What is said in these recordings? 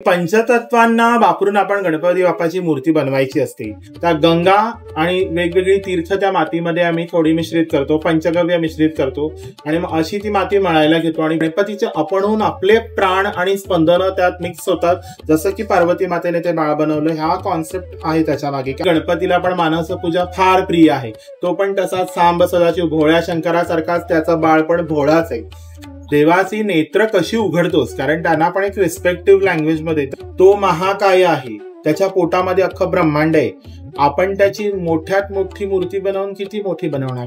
पंचतत्वांना वापरून आपण गणपती बाप्पाची मूर्ती बनवायची असते. त्या गंगा आणि वेगवेगळी तीर्थ त्या मातीमध्ये आम्ही थोडी मिश्रित करतो, पंचगव्य मिश्रित करतो आणि मग अशी ती माती मळायला घेतो आणि गणपतीचे आपणहून आपले प्राण आणि स्पंदनं त्यात मिक्स होतात. जसं की पार्वती मातेने ते बाळ बनवलं, हा कॉन्सेप्ट आहे त्याच्या मागे. गणपतीला पण मानस पूजा फार प्रिय आहे. तो पण तसाच सांब सदाशिव भोळ्या शंकरासारखाच त्याचा बाळ पण भोळाच आहे. देवाची नेत्र कशी उघडतोस, कारण त्यांना पण एक रिस्पेक्टिव्ह लँग्वेज मध्ये तो महाकाय आहे, त्याच्या पोटामध्ये अख्खं ब्रह्मांड आहे. आपण त्याची मोठ्यात मोठी मूर्ती बनवून किती मोठी बनवणार.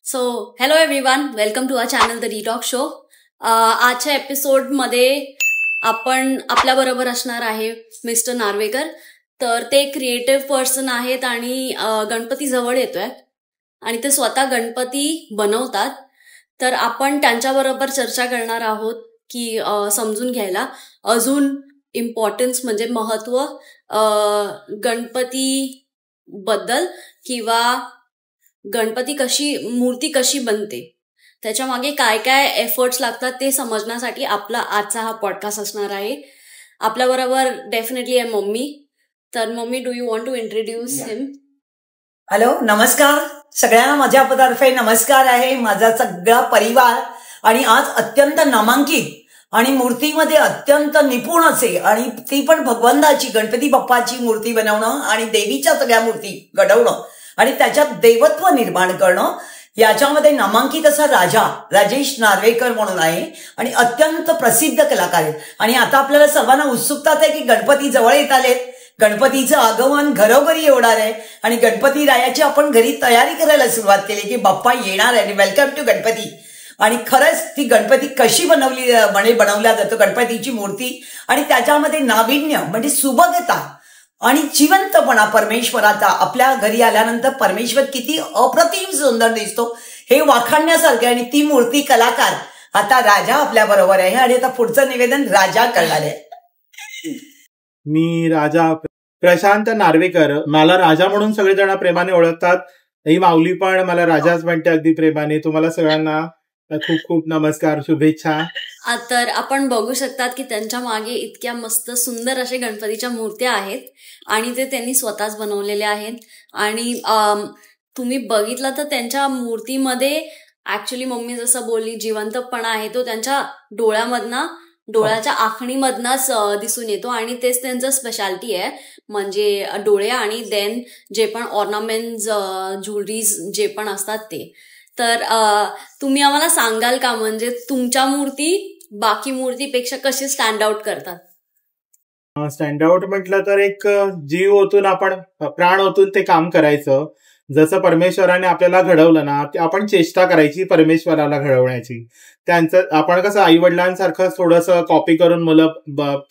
So hello everyone, welcome to our channel the detalk show. आजच्या एपिसोडमध्ये आपण आपल्याबरोबर असणार आहे मिस्टर नार्वेकर. तर ते क्रिएटिव्ह पर्सन आहेत आणि गणपती जवळ येतोय आणि ते स्वतः गणपती बनवतात. तर आपण त्यांच्याबरोबर चर्चा करणार आहोत की समजून घ्यायला अजून इम्पॉर्टन्स म्हणजे महत्त्व गणपतीबद्दल किंवा गणपती मूर्ती कशी बनते, त्याच्या मागे काय काय एफर्ट्स लागतात ते समजण्यासाठी आपला आजचा हा पॉडकास्ट असणार आहे. आपल्याबरोबर डेफिनेटली आहे मम्मी. तर mummy, do you want to introduce him? Hello, नमस्कार सगळ्यांना. माझ्या पदार्थे नमस्कार आहे. माझा सगळा परिवार आणि आज अत्यंत नामांकित आणि मूर्तीमध्ये अत्यंत निपुण असे आणि ती पण भगवंताची गणपती बाप्पाची मूर्ती बनवणं आणि देवीच्या सगळ्या मूर्ती घडवणं आणि त्याच्यात देवत्व निर्माण करणं, याच्यामध्ये नामांकित असा राजेश नार्वेकर म्हणून आहे आणि अत्यंत प्रसिद्ध कलाकार आहेत. आणि आता आपल्याला सर्वांना उत्सुकता आहे की गणपती जवळ येत आलेत, गणपतीचं आगमन घरोघरी होणार आहे आणि गणपती रायाची आपण घरी तयारी करायला सुरुवात केली की बाप्पा येणार आहे, वेलकम टू गणपती. आणि खरंच ती गणपती कशी बनवल्या जातो गणपतीची मूर्ती आणि त्याच्यामध्ये नाविन्य म्हणजे सुबकता आणि जिवंतपणा परमेश्वराचा आपल्या घरी आल्यानंतर परमेश्वर किती अप्रतिम सुंदर दिसतो हे वाखाणण्यासारखे. आणि ती मूर्ती कलाकार आता राजा आपल्या बरोबर आहे आणि आता पुढचं निवेदन राजा करणार आहे. मी राजा प्रशांत नार्वेकर. मला राजा म्हणून सगळेजण प्रेमाने ओळखतात. ही माऊली पण मला राजाच म्हणते अगदी प्रेमाने. तुम्हाला सगळ्यांना खूप खूप नमस्कार, शुभेच्छा. तर आपण बघू शकतात की त्यांच्या मागे इतक्या मस्त सुंदर अशा गणपतीच्या मूर्त्या आहेत आणि ते त्यांनी स्वतःच बनवलेल्या आहेत. आणि तुम्ही बघितलं तर त्यांच्या मूर्तीमध्ये ऍक्च्युली मम्मी जसं बोलली जिवंतपणा आहे तो त्यांच्या डोळ्याच्या आखणीमधनच दिसून येतो आणि तेच त्यांचं स्पेशालिटी आहे. म्हणजे डोळे आणि देन जे पण ऑर्नामेंट्स ज्वेलरीज जे पण असतात ते. तर तुम्ही आम्हाला सांगाल का, म्हणजे तुमच्या मूर्ती बाकी मूर्तीपेक्षा कशी स्टँड आउट करतात? स्टँड आउट म्हटलं तर एक जीव ओतून आपण प्राण ओतून ते काम करायचं. जसं परमेश्वराने आपल्याला घडवलं ना, आपण चेष्टा करायची परमेश्वराला घडवण्याची. त्यांचं आपण कसं आई वडिलांसारखं थोडंसं कॉपी करून मुलं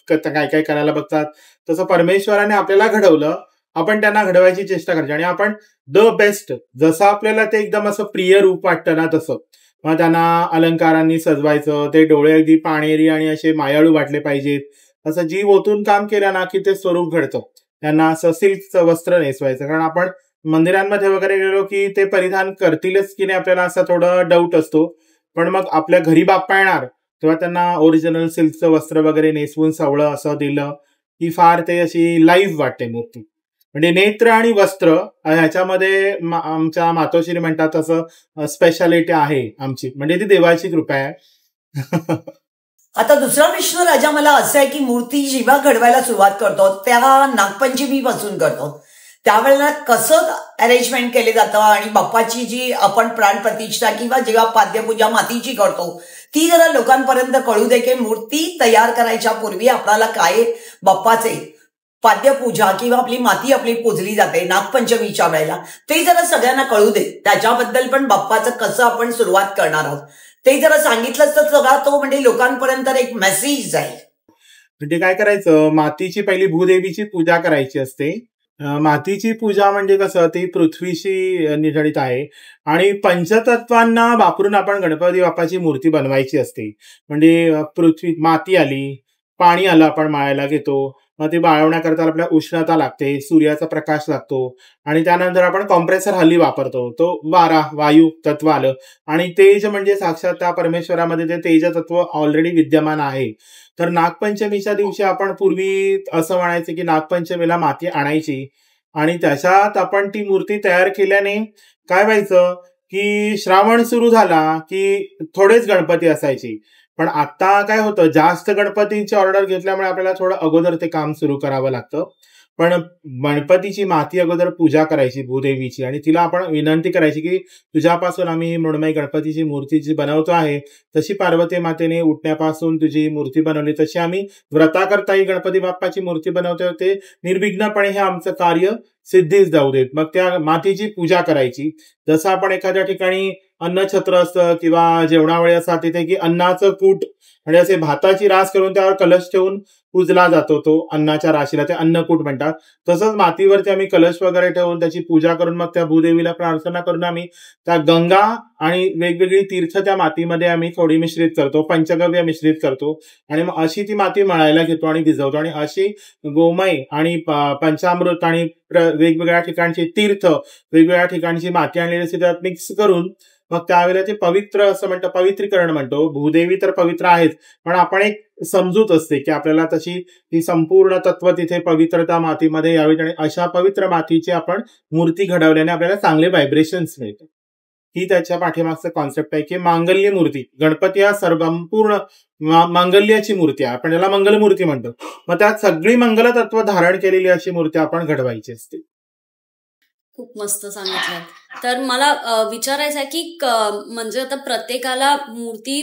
काय काय करायला बघतात, तसं परमेश्वराने आपल्याला घडवलं, आपण त्यांना घडवायची चेष्टा करायची आणि आपण द बेस्ट जसं आपल्याला ते एकदम असं प्रिय रूप वाटतं ना तसं मग त्यांना अलंकारांनी सजवायचं. ते डोळे अगदी पाणेरी आणि असे मायाळू वाटले पाहिजेत. असं जीव ओतून काम केलं ना की ते स्वरूप घडतं. त्यांना असं सिल्कचं वस्त्र नेसवायचं, कारण आपण मंदिरांमध्ये वगैरे गेलो की ते परिधान करतीलच की नाही आपल्याला असा थोडा डाऊट असतो. पण मग आपल्या घरी बाप्पा येणार तेव्हा त्यांना ओरिजिनल सिल्कचं वस्त्र वगैरे नेसवून सवळं असं दिलं की फार ते अशी लाईव्ह वाटते मूर्ती. म्हणजे नेत्र आणि वस्त्र ह्याच्यामध्ये आमच्या मातोश्री म्हणतात तसं स्पेशालिटी आहे आमची, म्हणजे ती देवाची कृपा आहे. आता दुसरा प्रश्न राजा मला असं आहे की मूर्ती जेव्हा घडवायला सुरुवात करतो त्या नागपंचमी पासून करतो, त्यावेळेला कसं अरेंजमेंट केले जातं आणि बाप्पाची जी आपण प्राण प्रतिष्ठा किंवा जेव्हा पाद्यपूजा मातीची करतो ती जरा लोकांपर्यंत कळू दे की मूर्ती तयार करायच्या पूर्वी आपल्याला काय बाप्पाचे पाद्यपूजा किंवा आपली पूजली जाते नागपंचमीच्या वेळेला, ते जरा सगळ्यांना कळू दे. त्याच्याबद्दल पण बाप्पाचं कसं आपण सुरुवात करणार आहोत ते जरा सांगितलं तर सगळा तो म्हणजे लोकांपर्यंत एक मेसेज जाईल. म्हणजे काय करायचं, मातीची पहिली भूदेवीची पूजा करायची असते. मातीची पूजा म्हणजे कसं, ती पृथ्वीशी निगडित आहे आणि पंचतत्वांना वापरून आपण गणपती बाप्पाची मूर्ती बनवायची असते. म्हणजे पृथ्वी, माती आली, पाणी आलं आपण माळायला घेतो, मग ते वाळवण्याकरता आपल्याला उष्णता लागते, सूर्याचा प्रकाश लागतो आणि त्यानंतर आपण कॉम्प्रेसर हल्ली वापरतो. तो वारा, वायू तत्व आलं आणि तेज म्हणजे साक्षात त्या परमेश्वरामध्ये ते तेज तत्व ऑलरेडी विद्यमान आहे. तर नागपंचमीच्या दिवशी आपण पूर्वी असं म्हणायचं की नागपंचमीला माती आणायची आणि त्याच्यात आपण ती मूर्ती तयार केल्याने काय व्हायचं की श्रावण सुरू झाला की थोडेच गणपती असायची. पण आता काय होतं, जास्त गणपतींची ऑर्डर घेतल्यामुळे आपल्याला थोडं अगोदर ते काम सुरू करावं लागतं. पण गणपतीची माती अगोदर पूजा करायची भूदेवीची आणि तिला आपण विनंती करायची की तुझ्यापासून आम्ही ही मृण्मयी गणपतीची मूर्ती जी बनवतो आहे, तशी पार्वती मातेने उठण्यापासून तुझी मूर्ती बनवली, तशी आम्ही व्रताकरता ही गणपती बाप्पाची मूर्ती बनवते होते, निर्विघ्नपणे हे आमचं कार्य सिद्धीस जाऊ देत. मग त्या मातीची पूजा करायची. जसं आपण एखाद्या ठिकाणी अन्नछत्र असतं किंवा जेवणावेळी असतात तिथे की अन्नाचं कूट म्हणजे असे भाताची रास करून त्यावर कलश ठेवून पूजला जातो, तो अन्नाच्या राशीला ते अन्नकूट म्हणतात. तसंच मातीवरती आम्ही कलश वगैरे ठेवून त्याची पूजा करून मग त्या भूदेवीला प्रार्थना करून आम्ही त्या गंगा आणि वेगवेगळी तीर्थ त्या मातीमध्ये आम्ही थोडी मिश्रित करतो, पंचगव्य मिश्रित करतो आणि मग अशी ती माती मळायला घेतो आणि भिजवतो आणि अशी गोमय आणि पंचामृत आणि वेगवेगळ्या ठिकाणची तीर्थ, वेगवेगळ्या ठिकाणची माती आणलेली असते त्यात मिक्स करून मग त्यावेळेला ते पवित्र असं म्हणतो, पवित्रीकरण म्हणतो. भूदेवी तर पवित्र आहेच, पण आपण एक समजूत असते की आपल्याला तशी ती संपूर्ण तत्व तिथे पवित्रता मातीमध्ये यावी आणि अशा पवित्र मातीची आपण मूर्ती घडवल्याने आपल्याला चांगले व्हायब्रेशन्स मिळतात. ही त्याच्या पाठीमागचं कॉन्सेप्ट आहे की मांगल्य मूर्ती. गणपती हा संपूर्ण मांगल्याची मूर्ती आहे, आपण त्याला मंगलमूर्ती म्हणतो. मग त्यात सगळी मंगल तत्व धारण केलेली अशी मूर्ती आपण घडवायची असते. खूप मस्त सांगितलं. तर मला विचारायचं आहे की म्हणजे आता प्रत्येकाला मूर्ती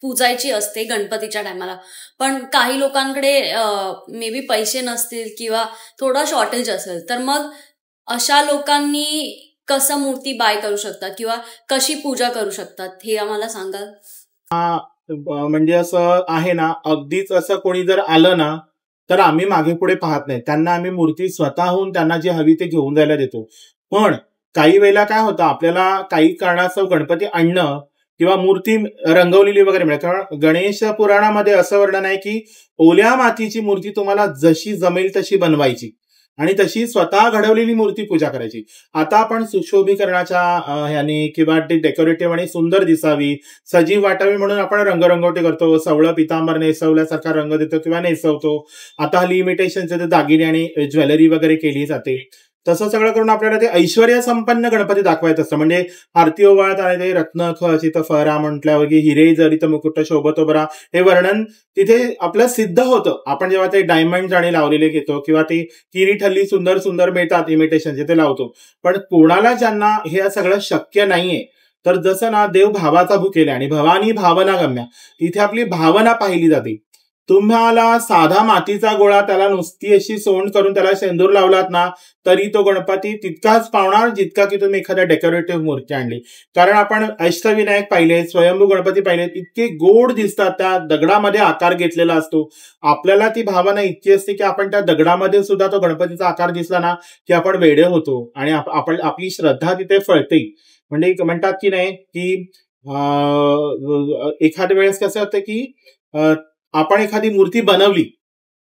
पूजायची असते गणपतीच्या टायमाला, पण काही लोकांकडे मे बी पैसे नसतील किंवा थोडा शॉर्टेज असेल, तर मग अशा लोकांनी कसं मूर्ती बाय करू शकतात किंवा कशी पूजा करू शकतात हे आम्हाला सांगाल? म्हणजे असं आहे ना, अगदीच असं कोणी जर आलं ना तर आम्ही मागे पुढे पाहत नाही, त्यांना आम्ही मूर्ती स्वतःहून त्यांना जे हवी ते घेऊन जायला देतो. पण काही वेळेला काय होतं, आपल्याला काही कारणास्तव गणपती आणणं किंवा मूर्ती रंगवलेली वगैरे मिळते. कारण गणेश पुराणामध्ये असं वर्णन आहे की ओल्या मातीची मूर्ती तुम्हाला जशी जमेल तशी बनवायची आणि तशी स्वतः घडवलेली मूर्ती पूजा करायची. आता आपण सुशोभीकरणाच्या ह्याने किंवा ते डेकोरेटिव्ह आणि सुंदर दिसावी, सजीव वाटावी म्हणून आपण रंगरंगोटी करतो, सवळं पितांबर नेसवल्यासारखा रंग देतो किंवा नेसवतो. आता हल्ली इमिटेशनचे दागिने आणि ज्वेलरी वगैरे केली जाते. तसं सगळं करून आपल्याला ते ऐश्वर्य संपन्न गणपती दाखवायचं असतं. म्हणजे आरती ओवाळत आणि ते रत्न खचित फरा म्हटल्यावर की हिरे जरित मुकुट शोभतो बरा, हे वर्णन तिथे आपलं सिद्ध होतं. आपण जेव्हा ते डायमंड आणि लावलेले घेतो किंवा ते किरीट हल्ली सुंदर सुंदर मिळतात इमिटेशनचे, ते लावतो. पण कोणाला ज्यांना हे सगळं शक्य नाहीये, तर जसं ना देव भावाचा भुकेला आणि भवानी भावना गम्या, तिथे आपली भावना पाहिली जाते. तुम्हाला साधा मातीचा गोळा त्याला नुसती अशी सोंड करून त्याला शेंदूर लावलात ना तरी तो गणपती तितकाच पावणार जितका की तुम्ही एखाद्या डेकोरेटिव्ह मूर्ती आणली. कारण आपण अष्टविनायक पाहिले, स्वयंभू गणपती पाहिले, इतके गोड दिसतात, त्या दगडामध्ये आकार घेतलेला असतो. आपल्याला ती भावना इतकी असते की आपण त्या दगडामध्ये सुद्धा तो गणपतीचा आकार दिसला ना की आपण वेडे होतो आणि आपण आपली श्रद्धा तिथे फळते. म्हणजे म्हणतात की नाही की एखाद्या वेळेस कसं होतं की आपण एखादी मूर्ती बनवली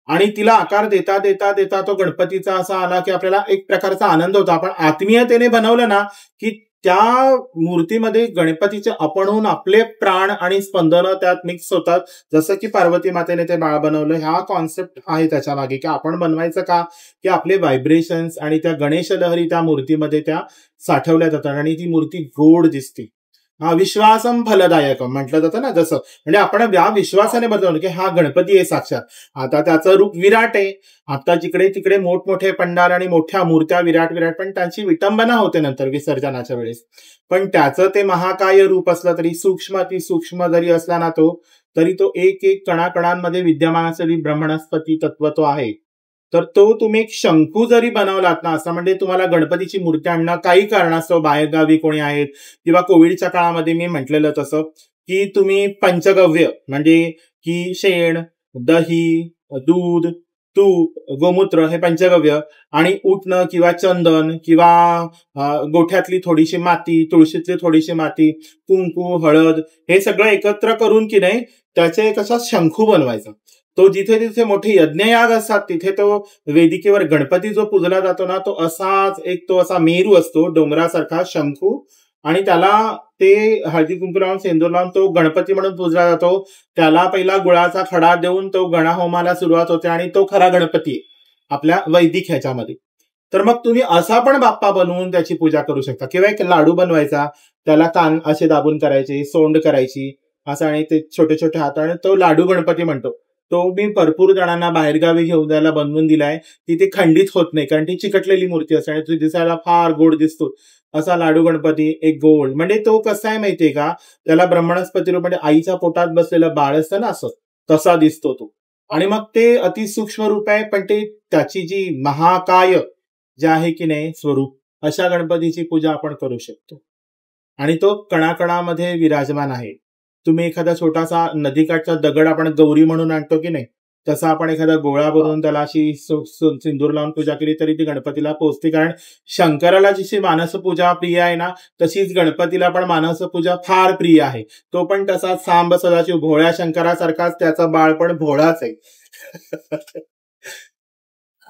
आणि तिला आकार देता देता देता तो गणपतीचा असा आला की आपल्याला एक प्रकारचा आनंद होता. आपण आत्मीयतेने बनवलं ना की त्या मूर्तीमध्ये गणपतीचे आपणहून आपले प्राण आणि स्पंदनं त्यात मिक्स होतात. जसं की पार्वती मातेने ते बाळ बनवलं, हा कॉन्सेप्ट आहे त्याच्या मागे की आपण बनवायचं का की आपले व्हायब्रेशन्स आणि त्या गणेश लहरी त्या मूर्तीमध्ये त्या साठवल्या जातात आणि ती मूर्ती गोड दिसते. हा विश्वासम फलदायक म्हटलं जातं ना, जसं म्हणजे आपण या विश्वासाने बनवलं की हा गणपती आहे साक्षात. आता त्याचं रूप विराट आहे. आता जिकडे तिकडे मोठमोठे पंडाल आणि मोठ्या मूर्त्या विराट पण त्यांची विटंबना होते नंतर विसर्जनाच्या वेळेस. पण त्याचं ते महाकाय रूप असलं तरी सूक्ष्म जरी असला ना तो, तरी तो एक एक कणाकणांमध्ये विद्यमान असलेली ब्रह्मणस्पती तत्व तो आहे. तर तो तुम्ही एक शंकू जरी बनवलात ना, असं म्हणजे तुम्हाला गणपतीची मूर्ती आणणं काही कारणास्तव बाहेरगावी कोणी आहेत किंवा कोविडच्या काळामध्ये मी म्हटलेलं तसं की तुम्ही पंचगव्य म्हणजे की शेण, दही, दूध, तूप, गोमूत्र हे पंचगव्य आणि उटणं किंवा चंदन किंवा गोठ्यातली थोडीशी माती, तुळशीतली थोडीशी माती, कुंकू, हळद हे सगळं एकत्र करून की नाही त्याचे एक असा शंखू बनवायचा. तो जिथे तिथे मोठे यज्ञयाग असतात तिथे तो वेदिकेवर गणपती जो पूजला जातो ना, तो असाच एक तो असा मेरू असतो डोंगरासारखा शंखू, आणि त्याला ते हळदी कुंकू लावून सेंदूर लावून तो गणपती म्हणून पूजला जातो. त्याला पहिला गुळाचा खडा देऊन तो गणहोमाला सुरुवात होते आणि तो खरा गणपती आहे आपल्या वैदिक ह्याच्यामध्ये. तर मग तुम्ही असा पण बाप्पा बनवून त्याची पूजा करू शकता, किंवा एक लाडू बनवायचा, त्याला कान असे दाबून करायचे, सोंड करायची असं, आणि ते छोटे छोटे हात, आणि तो लाडू गणपती म्हणतो. तो मी भरपूर जणांना बाहेरगावी घेऊन जायला बनवून दिलाय. ती ते खंडित होत नाही, कारण ती चिकटलेली मूर्ती असते आणि ती दिसायला फार गोड दिसतो. असा लाडू गणपती एक गोल्ड, म्हणजे तो कसा आहे माहितीये का, त्याला ब्रह्मणस्पती रूप म्हणजे आईच्या पोटात बसलेलं बाळ असतं ना, असं तसा दिसतो तो. आणि मग ते अतिसूक्ष्म रूप आहे, पण ते त्याची जी महाकाय जे आहे की नाही स्वरूप, अशा गणपतीची पूजा आपण करू शकतो. आणि तो कणाकणामध्ये विराजमान आहे. तुम्ही एखादा छोटासा नदीकाठचा दगड आपण गौरी म्हणून आणतो की नाही, तसा आपण एखादा गोळा बनवून त्याला अशी सिंदूर लावून पूजा केली तरी ती गणपतीला पोहोचते. कारण शंकराला जशी मानसपूजा प्रिय आहे ना, तशीच गणपतीला पण मानसपूजा फार प्रिय आहे. तो पण तसाच सांब सदाशिव भोळ्या शंकरासारखाच त्याचा बाळ पण भोळाच आहे.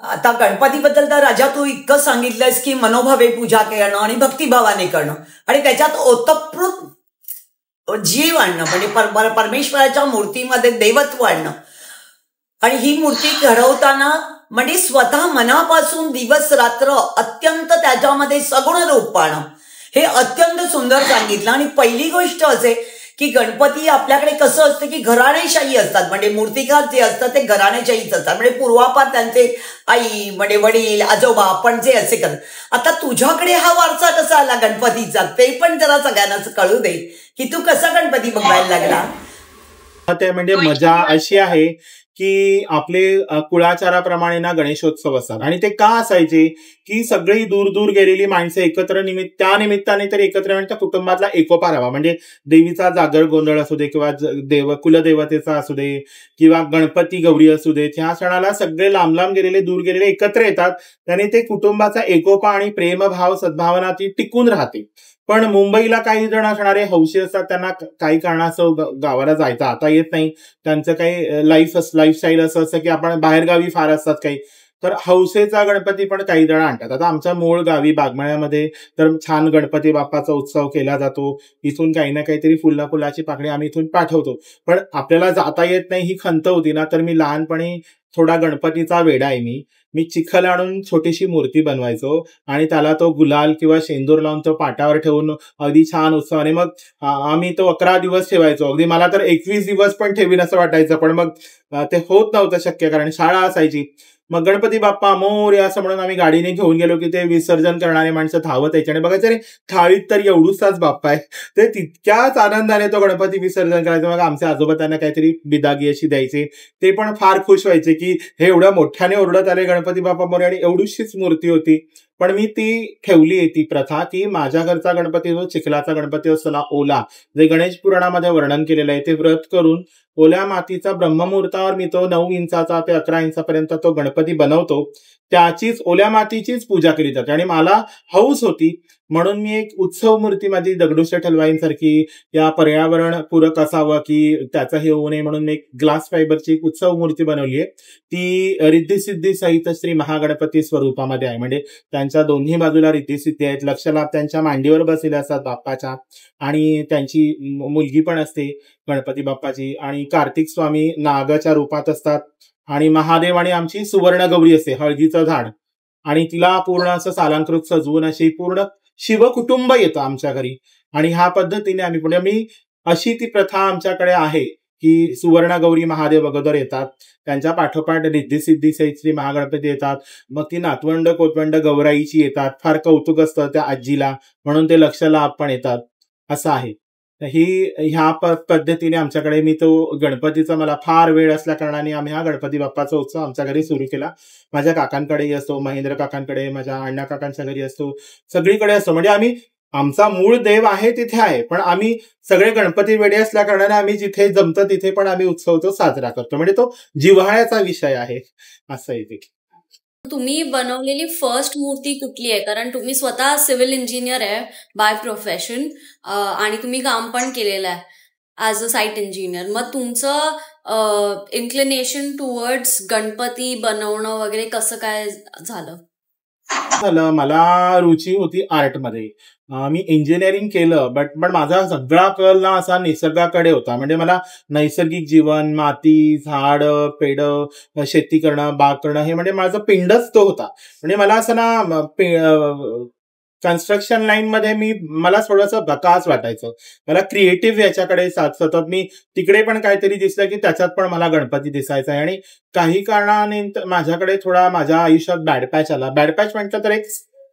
आता गणपतीबद्दल तर राजा तू इतकं सांगितलंयस की मनोभावे पूजा करणं आणि भक्तिभावाने करणं आणि त्याच्यात ओतप्रोत जीव आणणं, म्हणजे परमेश्वराच्या मूर्तीमध्ये देवत्व आणणं. आणि ही मूर्ती घडवताना म्हणजे स्वतः मनापासून दिवस रात्र अत्यंत त्याच्यामध्ये सगुण रूप पाहणं, हे अत्यंत सुंदर सांगितलं. आणि पहिली गोष्ट असे की गणपती आपल्याकडे कसं असतं की घराणेशाही असतात, म्हणजे मूर्तिकार जे असतात ते घराणेशाहीच असतात, म्हणजे पूर्वापार त्यांचे आई म्हणजे वडील आजोबा आपण जे असे करत. आता तुझ्याकडे हा वारसा कसा आला गणपतीचा, ते पण जरा सगळ्यांना कळू दे की तू कसा गणपती बघायला लागला. ते म्हणजे मजा अशी आहे की आपले कुळाचाराप्रमाणे ना गणेशोत्सव असतात, आणि ते का असायचे की सगळी दूर दूर गेलेली माणसं एकत्र त्या निमित्ताने तरी एकत्र येऊन त्या कुटुंबातला एकोपा राहावा. म्हणजे देवीचा जागर गोंधळ असू दे, किंवा कुलदेवतेचा असू दे, किंवा गणपती गौरी असू दे, ह्या सणाला सगळे लांब लांब गेलेले दूर गेलेले एकत्र येतात. त्याने ते कुटुंबाचा एकोपा आणि प्रेमभाव सद्भावना ती टिकून राहते. पण मुंबईला काही जण असणारे हौशी असतात, त्यांना काही कारणास्तव गावाला जायचं आता येत नाही, त्यांचं काही लाईफस्टाईल असं असतं की आपण बाहेरगावी फार असतात काही, तर हौसेचा गणपती पण काही जण आणतात. आता आमच्या मूळ गावी बागमळ्यामध्ये तर छान गणपती बाप्पाचा उत्सव केला जातो. इथून काही ना काहीतरी फुलाची पाकळी आम्ही इथून पाठवतो. पण आपल्याला जाता येत नाही ही खंत होती ना, तर मी लहानपणी थोडा गणपतीचा वेडा आहे. मी चिखल आणून छोटीशी मूर्ती बनवायचो आणि त्याला तो गुलाल किंवा शेंदूर लावून तो पाटावर ठेवून अगदी छान उत्सवाने मग आम्ही तो 11 दिवस ठेवायचो. अगदी मला तर 21 दिवस पण ठेवीन असं वाटायचं, पण मग ते होत नव्हतं शक्य, कारण शाळा असायची. मग गणपती बाप्पा मोरया असं म्हणून आम्ही गाडीने घेऊन गेलो की ते विसर्जन करणारे माणसं धावत यायचे आणि बघायचं रे थाळीत तर एवढूसाच बाप्पा आहे. ते तितक्याच आनंदाने तो गणपती विसर्जन करायचा. मग आमचे आजोबा त्यांना काहीतरी बिदागी अशी द्यायचे. ते पण फार खुश व्हायचे की हे एवढ्या मोठ्याने ओरडत आले गणपती बाप्पा मोरया, आणि एवढीशीच मूर्ती होती. पण मी ती ठेवली आहे ती प्रथा की माझ्या घरचा गणपती जो चिखलाचा गणपती असतो ना, ओला, जे गणेश पुराणामध्ये वर्णन केलेलं आहे, ते व्रत करून ओल्या मातीचा ब्रह्ममुहूर्तावर मी तो 9 इंचाचा ते 11 इंचापर्यंत तो गणपती बनवतो. त्याचीच ओल्या मातीचीच पूजा केली जाते. आणि मला हौस होती म्हणून मी एक उत्सव मूर्ती माझी दगडूशेठ हलवाईंसारखी या पर्यावरण पूरक असावं की त्याचं हे होऊ नये म्हणून मी एक ग्लास फायबरची एक उत्सव मूर्ती बनवली आहे. ती रिद्धी सहित श्री महागणपती स्वरूपामध्ये आहे. म्हणजे त्यांच्या दोन्ही बाजूला रिद्धी आहेत, लक्षलाभ त्यांच्या मांडीवर बसलेले असतात बाप्पाच्या, आणि त्यांची मुलगी पण असते गणपती बाप्पाची, आणि कार्तिक स्वामी नागाच्या रूपात असतात, आणि महादेव आणि आमची सुवर्ण गौरी असते हळदीचं झाड, आणि तिला पूर्ण असं सालांकृत सजवून अशी पूर्ण शिवकुटुंब येतं आमच्या घरी. आणि ह्या पद्धतीने आम्ही पुढे अशी ती प्रथा आमच्याकडे आहे की सुवर्ण गौरी महादेव अगोदर येतात, त्यांच्या पाठोपाठ रिद्धी सहित श्री महागणपती येतात, मग ती नातवंड कोतवंड गौराईची येतात. फार कौतुक असतं त्या आजीला, म्हणून ते लक्षलाभ पण येतात. असं आहे. ह्या पद्धतीने आमच्याकडे मी तो गणपतीचा मला फार वेळ असल्या कारणाने आम्ही हा गणपती बाप्पाचा उत्सव आमच्या घरी सुरू केला. माझ्या काकांकडेही असतो, महेंद्र काकांकडे, माझ्या अण्णा काकांच्या घरी असतो, सगळीकडे असतो. म्हणजे आमचा मूळ देव आहे तिथे आहे, पण आम्ही सगळे गणपती वेडे असल्या कारणाने आम्ही जिथे जमतं तिथे पण आम्ही उत्सव तो साजरा करतो. म्हणजे तो जिव्हाळ्याचा विषय आहे. असं आहे ते. तुम्ही बनवलेली फर्स्ट मूर्ती कुठली आहे? कारण तुम्ही स्वतः सिव्हिल इंजिनियर आहे बाय प्रोफेशन, आणि तुम्ही काम पण केलेलं आहे ॲज अ साईट इंजिनियर. मग तुमचं इन्क्लिनेशन टुवर्ड्स गणपती बनवणं वगैरे कसं काय झालं? झालं, मला रुची होती आर्टमध्ये. मी इंजिनिअरिंग केलं, पण माझा सगळा कल ना असा निसर्गाकडे होता. म्हणजे मला नैसर्गिक जीवन, माती, झाड, पेड, शेती करणं, बाग करणं, हे म्हणजे माझं पिंडच तो होता. म्हणजे मला असं ना कन्स्ट्रक्शन लाईन मध्ये मला थोडंसं बकास वाटायचं. मला क्रिएटिव्ह याच्याकडे सतत मी तिकडे पण काहीतरी दिसलं की त्याच्यात पण मला गणपती दिसायचा आहे. आणि काही कारणाने माझ्याकडे थोडा माझ्या आयुष्यात बॅड पॅच आला. बॅड पॅच म्हटलं तर एक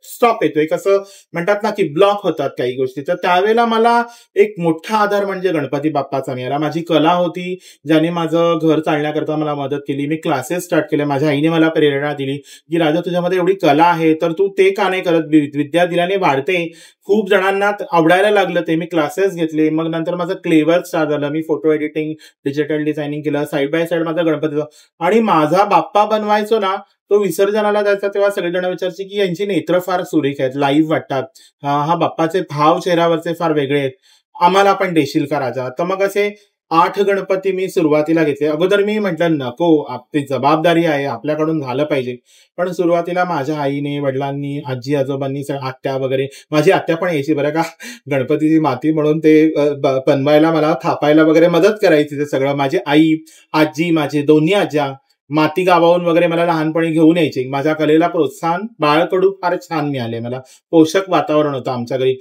स्टॉप येतो, एक असं म्हणतात ना की ब्लॉक होतात काही गोष्टी. तर त्यावेळेला मला एक मोठा आधार म्हणजे गणपती बाप्पाचा मिळाला. माझी कला होती ज्याने माझं घर चालण्याकरता मला मदत केली. मी क्लासेस स्टार्ट केले. माझ्या आईने मला प्रेरणा दिली की राजा, तुझ्यामध्ये एवढी कला आहे तर तू ते का नाही करत? विद्या दिल्याने वाढते. खूप जणांना आवडायला लागलं ते. मी क्लासेस घेतले. मग नंतर माझं क्लेवर स्टार्ट झालं. मी फोटो एडिटिंग, डिजिटल डिझायनिंग केलं. साईड बाय साईड माझा गणपतीचा. आणि माझा बाप्पा बनवायचो ना, तो विसर्जनाला जायचा तेव्हा सगळेजण विचारायचे की यांची नेत्र फार सुरेख आहेत, लाईव्ह वाटतात, हा बाप्पाचे भाव चेहऱ्यावरचे फार वेगळे आहेत, आम्हाला पण देशील का राजा? तर मग असे 8 गणपती मी सुरुवातीला घेतले. अगोदर मी म्हटलं नको, आपली जबाबदारी आहे, आपल्याकडून झालं पाहिजे. पण सुरुवातीला माझ्या आईने, वडिलांनी, आजी आजोबांनी, आत्या वगैरे, माझी आत्या पण यायची बरं का, गणपतीची माती म्हणून ते बनवायला, मला थापायला वगैरे मदत करायची. ते सगळं माझी आई, आजी, माझे दोन्ही आज्या माती गावाहून वगैरे मला लहानपणी घेऊन यायचे. माझ्या कलेला प्रोत्साहन बाळकडून फार छान मिळाले मला. पोषक वातावरण होतं आमच्या घरी.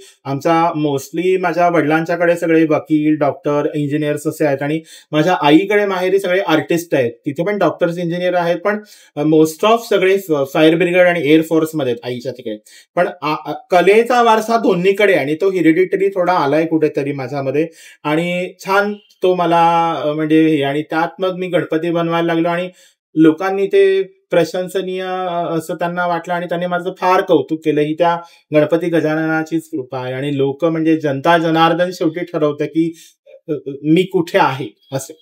मोस्टली माझ्या वडिलांच्याकडे सगळे वकील, डॉक्टर, इंजिनियर्स असे आहेत. आणि माझ्या आईकडे माहेरी सगळे आर्टिस्ट आहेत. तिथे पण डॉक्टर्स, इंजिनियर आहेत, पण मोस्ट ऑफ सगळे फायर ब्रिगेड आणि एअरफोर्समध्ये आहेत आईच्या तिकडे. पण कलेचा वारसा दोन्हीकडे, आणि तो हेरिडिटरी थोडा आलाय कुठेतरी माझ्यामध्ये. आणि छान तो मला म्हणजे, आणि त्यात मग मी गणपती बनवायला लागलो. आणि लोकांनी ते प्रशंसनीय असं त्यांना वाटलं आणि त्यांनी माझं फार कौतुक केलं. ही त्या गणपती गजाननाचीच कृपा आहे. आणि लोक म्हणजे जनता जनार्दन शेवटी ठरवतं की मी कुठे आहे असं.